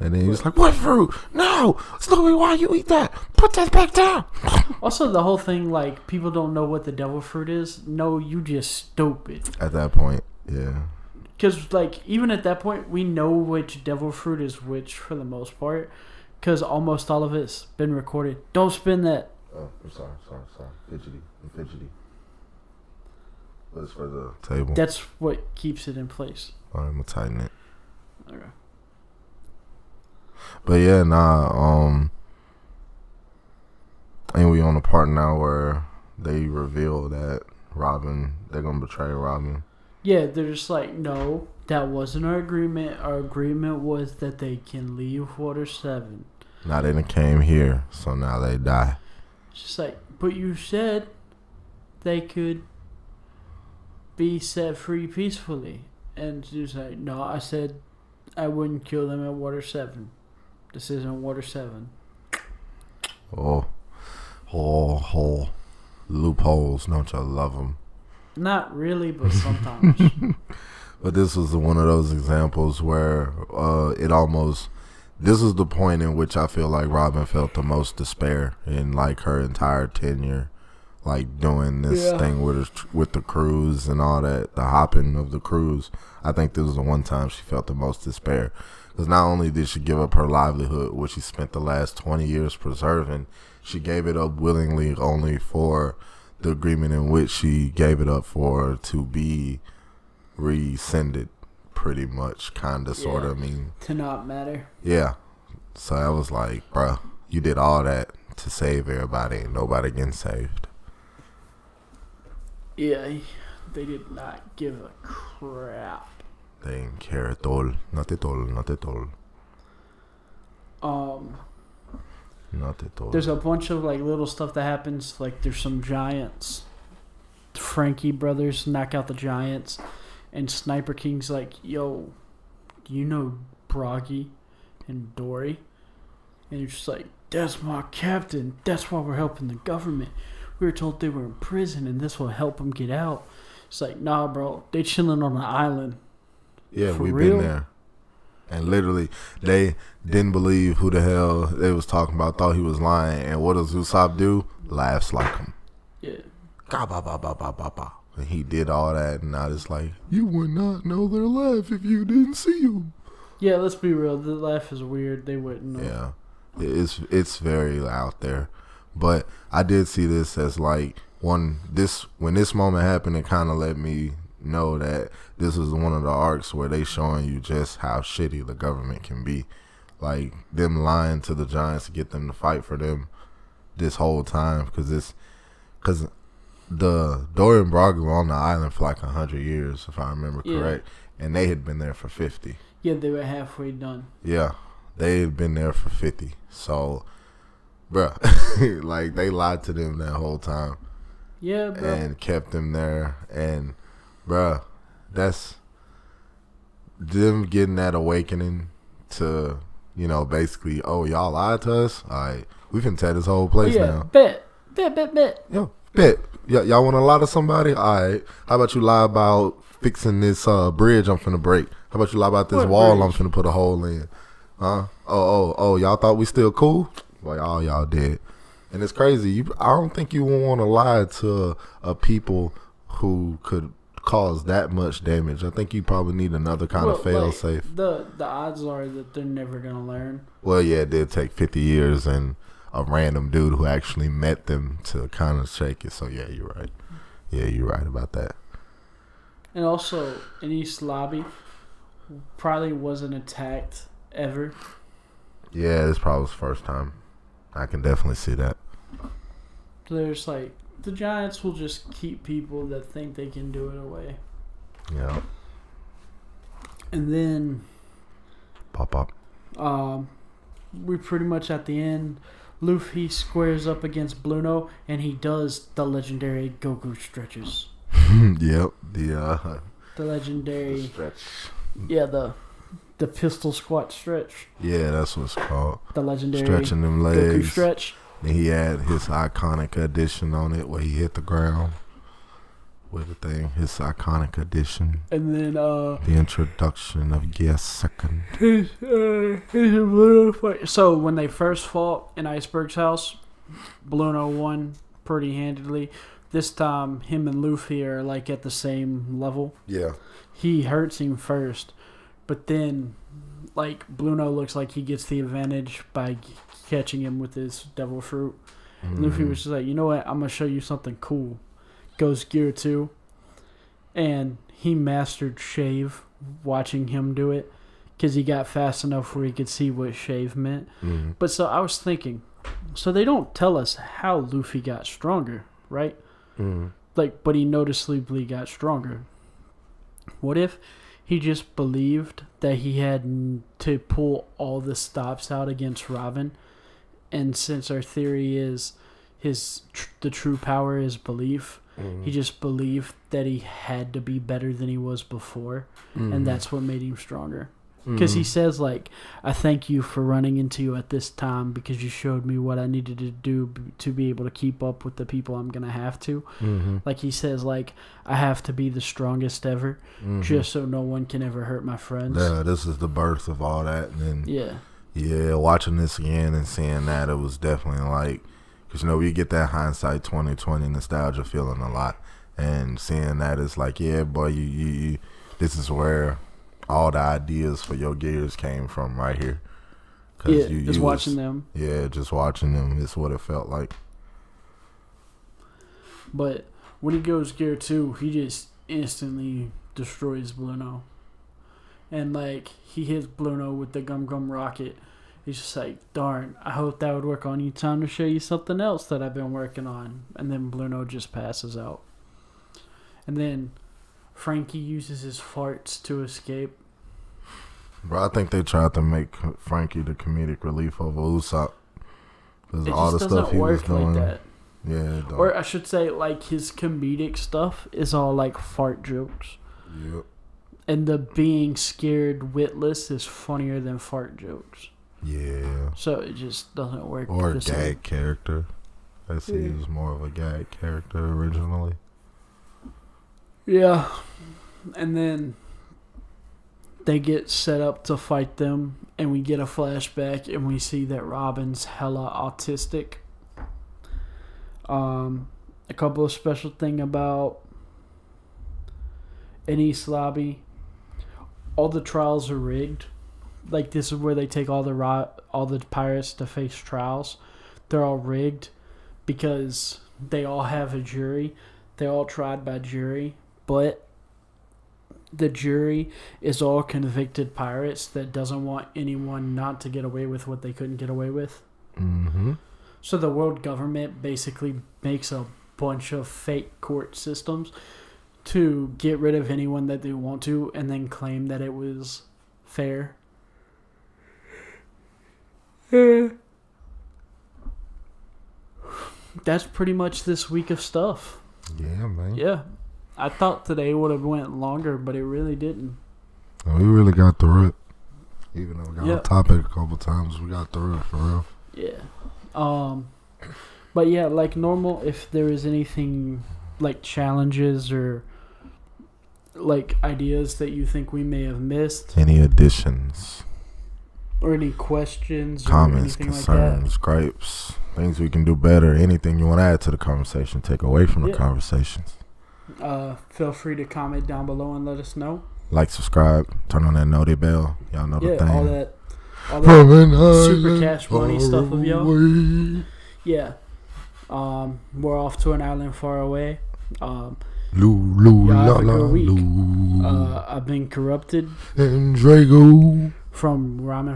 And then he was like, what fruit? No! Snoopy, why you eat that? Put that back down! Also, the whole thing, like, people don't know what the devil fruit is. No, you just stupid. At that point, yeah. Because, like, even at that point, we know which devil fruit is which for the most part. Because almost all of it's been recorded. Don't spin that. Oh, I'm sorry. Fidgety. But it's for the table. That's what keeps it in place. All right, I'm going to tighten it. Okay. But yeah, ain't we on the part now where they reveal that they're going to betray Robin? Yeah, they're just like, no, that wasn't our agreement. Our agreement was that they can leave Water 7. Now they done came here, so now they die. It's just like, but you said they could be set free peacefully. And she's like, no, I said I wouldn't kill them at Water 7. This isn't Water 7. Oh. Loopholes, don't you love them? Not really, but sometimes. But this was one of those examples where this is the point in which I feel like Robin felt the most despair in like her entire tenure, like doing this thing with the cruise and all that, the hopping of the cruise. I think this was the one time she felt the most despair, because not only did she give up her livelihood, which she spent the last 20 years preserving, she gave it up willingly only for the agreement in which she gave it up for to be rescinded, pretty much, kind of, sort of. I mean, to not matter. Yeah. So I was like, bruh, you did all that to save everybody and nobody getting saved. Yeah, they did not give a crap. They didn't care at all. Not at all. Not at all. Not at all. There's a bunch of like little stuff that happens. Like there's some giants. Frankie brothers knock out the giants, and Sniper King's like, "Yo, do you know Broggy and Dory. And you're just like, that's my captain. That's why we're helping the government. We were told they were in prison and this will help them get out. It's like, nah, bro. They chilling on an island. Yeah, For we've real? been there. And literally, they didn't believe who the hell they was talking about, thought he was lying. And what does Usopp do? Laughs like him. Yeah. Ga ba ba ba ba ba ba. And he did all that, and now it's like, you would not know their laugh if you didn't see them. Yeah, let's be real. The laugh is weird. They wouldn't know. Yeah. It's very out there. But I did see this as like when this moment happened, it kind of let me know that this is one of the arcs where they showing you just how shitty the government can be. Like them lying to the Giants to get them to fight for them this whole time, because the Dory and Broggy were on the island for like 100 years, if I remember correct, and they had been there for 50. Yeah, they were halfway done. Yeah, they had been there for 50. So, bruh, like they lied to them that whole time. Yeah, bro. And kept them there. And, bruh, that's them getting that awakening to, you know, basically, oh, y'all lied to us? All right, we can tear this whole place down. Bet. Yeah, bet. Y'all want to lie to somebody? All right. How about you lie about fixing this bridge I'm finna break? How about you lie about this What wall bridge? I'm finna put a hole in? Huh? Oh, y'all thought we still cool? Well, all y'all did. And it's crazy. I don't think you want to lie to a people who could cause that much damage. I think you probably need another kind of fail-safe. The odds are that they're never going to learn. Well, yeah, it did take 50 years and a random dude who actually met them to kind of shake it. So, yeah, you're right. Yeah, you're right about that. And also, in East Lobby, probably wasn't attacked ever. Yeah, this probably was the first time. I can definitely see that. There's like, the Giants will just keep people that think they can do it away. Yeah. And then, Pop. we pretty much at the end, Luffy squares up against Bluno, and he does the legendary Goku stretches. Yep. The legendary stretch. Yeah, the pistol squat stretch. Yeah, that's what it's called. The legendary Stretching them legs. Goku stretch. And he had his iconic addition on it where he hit the ground with the thing. His iconic addition. And then the introduction of Gear Second. So when they first fought in Iceberg's house, Bluno won pretty handedly. This time, him and Luffy are like at the same level. Yeah. He hurts him first, but then, like, Bluno looks like he gets the advantage by catching him with his devil fruit. Mm-hmm. Luffy was just like, you know what? I'm gonna show you something cool. Goes Gear 2, and he mastered Shave watching him do it because he got fast enough where he could see what Shave meant. Mm-hmm. But so I was thinking, so they don't tell us how Luffy got stronger, right? Mm-hmm. Like, but he noticeably got stronger. What if he just believed that he had to pull all the stops out against Robin, and since our theory is the true power is belief, he just believed that he had to be better than he was before, and that's what made him stronger. Because he says, like, I thank you for running into you at this time because you showed me what I needed to do to be able to keep up with the people I'm going to have to. Like, he says, like, I have to be the strongest ever just so no one can ever hurt my friends. Yeah, this is the birth of all that. And then, yeah, watching this again and seeing that, it was definitely like, because, you know, we get that hindsight 2020 nostalgia feeling a lot. And seeing that is like, yeah, boy, you this is where all the ideas for your gears came from right here. Yeah, just watching them. Yeah, just watching them is what it felt like. But when he goes Gear 2, he just instantly destroys Bluno. And, like, he hits Bluno with the Gum Gum Rocket. He's just like, darn, I hope that would work on you. Time to show you something else that I've been working on. And then Bluno just passes out. And then Frankie uses his farts to escape. Bro, I think they tried to make Frankie the comedic relief over Usopp. Because all the stuff he was doing. Like that. Yeah, it don't. Or I should say, like, his comedic stuff is all like fart jokes. Yep. And the being scared witless is funnier than fart jokes. Yeah. So it just doesn't work. Or a gag character. I see he was more of a gag character originally. Yeah. And then they get set up to fight them, and we get a flashback, and we see that Robin's hella autistic. A couple of special thing about in East Lobby, all the trials are rigged. Like, this is where they take all the pirates to face trials. They're all rigged because they all have a jury. They're all tried by jury, but the jury is all convicted pirates that doesn't want anyone not to get away with what they couldn't get away with. Mm-hmm. So the world government basically makes a bunch of fake court systems to get rid of anyone that they want to and then claim that it was fair. That's pretty much this week of stuff. Yeah, man. Yeah. I thought today would have went longer, but it really didn't. We really got through it. Even though we got off topic a couple times, we got through it for real. Yeah. But yeah, like normal, if there is anything like challenges or like ideas that you think we may have missed, any additions, or any questions, comments, or concerns, like gripes, things we can do better, anything you want to add to the conversation, take away from the conversations, feel free to comment down below and let us know. Like, subscribe, turn on that noti bell. Y'all know the thing. all that super cash money stuff of y'all. Yeah. We're off to an island far away. Y'all have a good week. I've been Corrupted and Drago from Ramen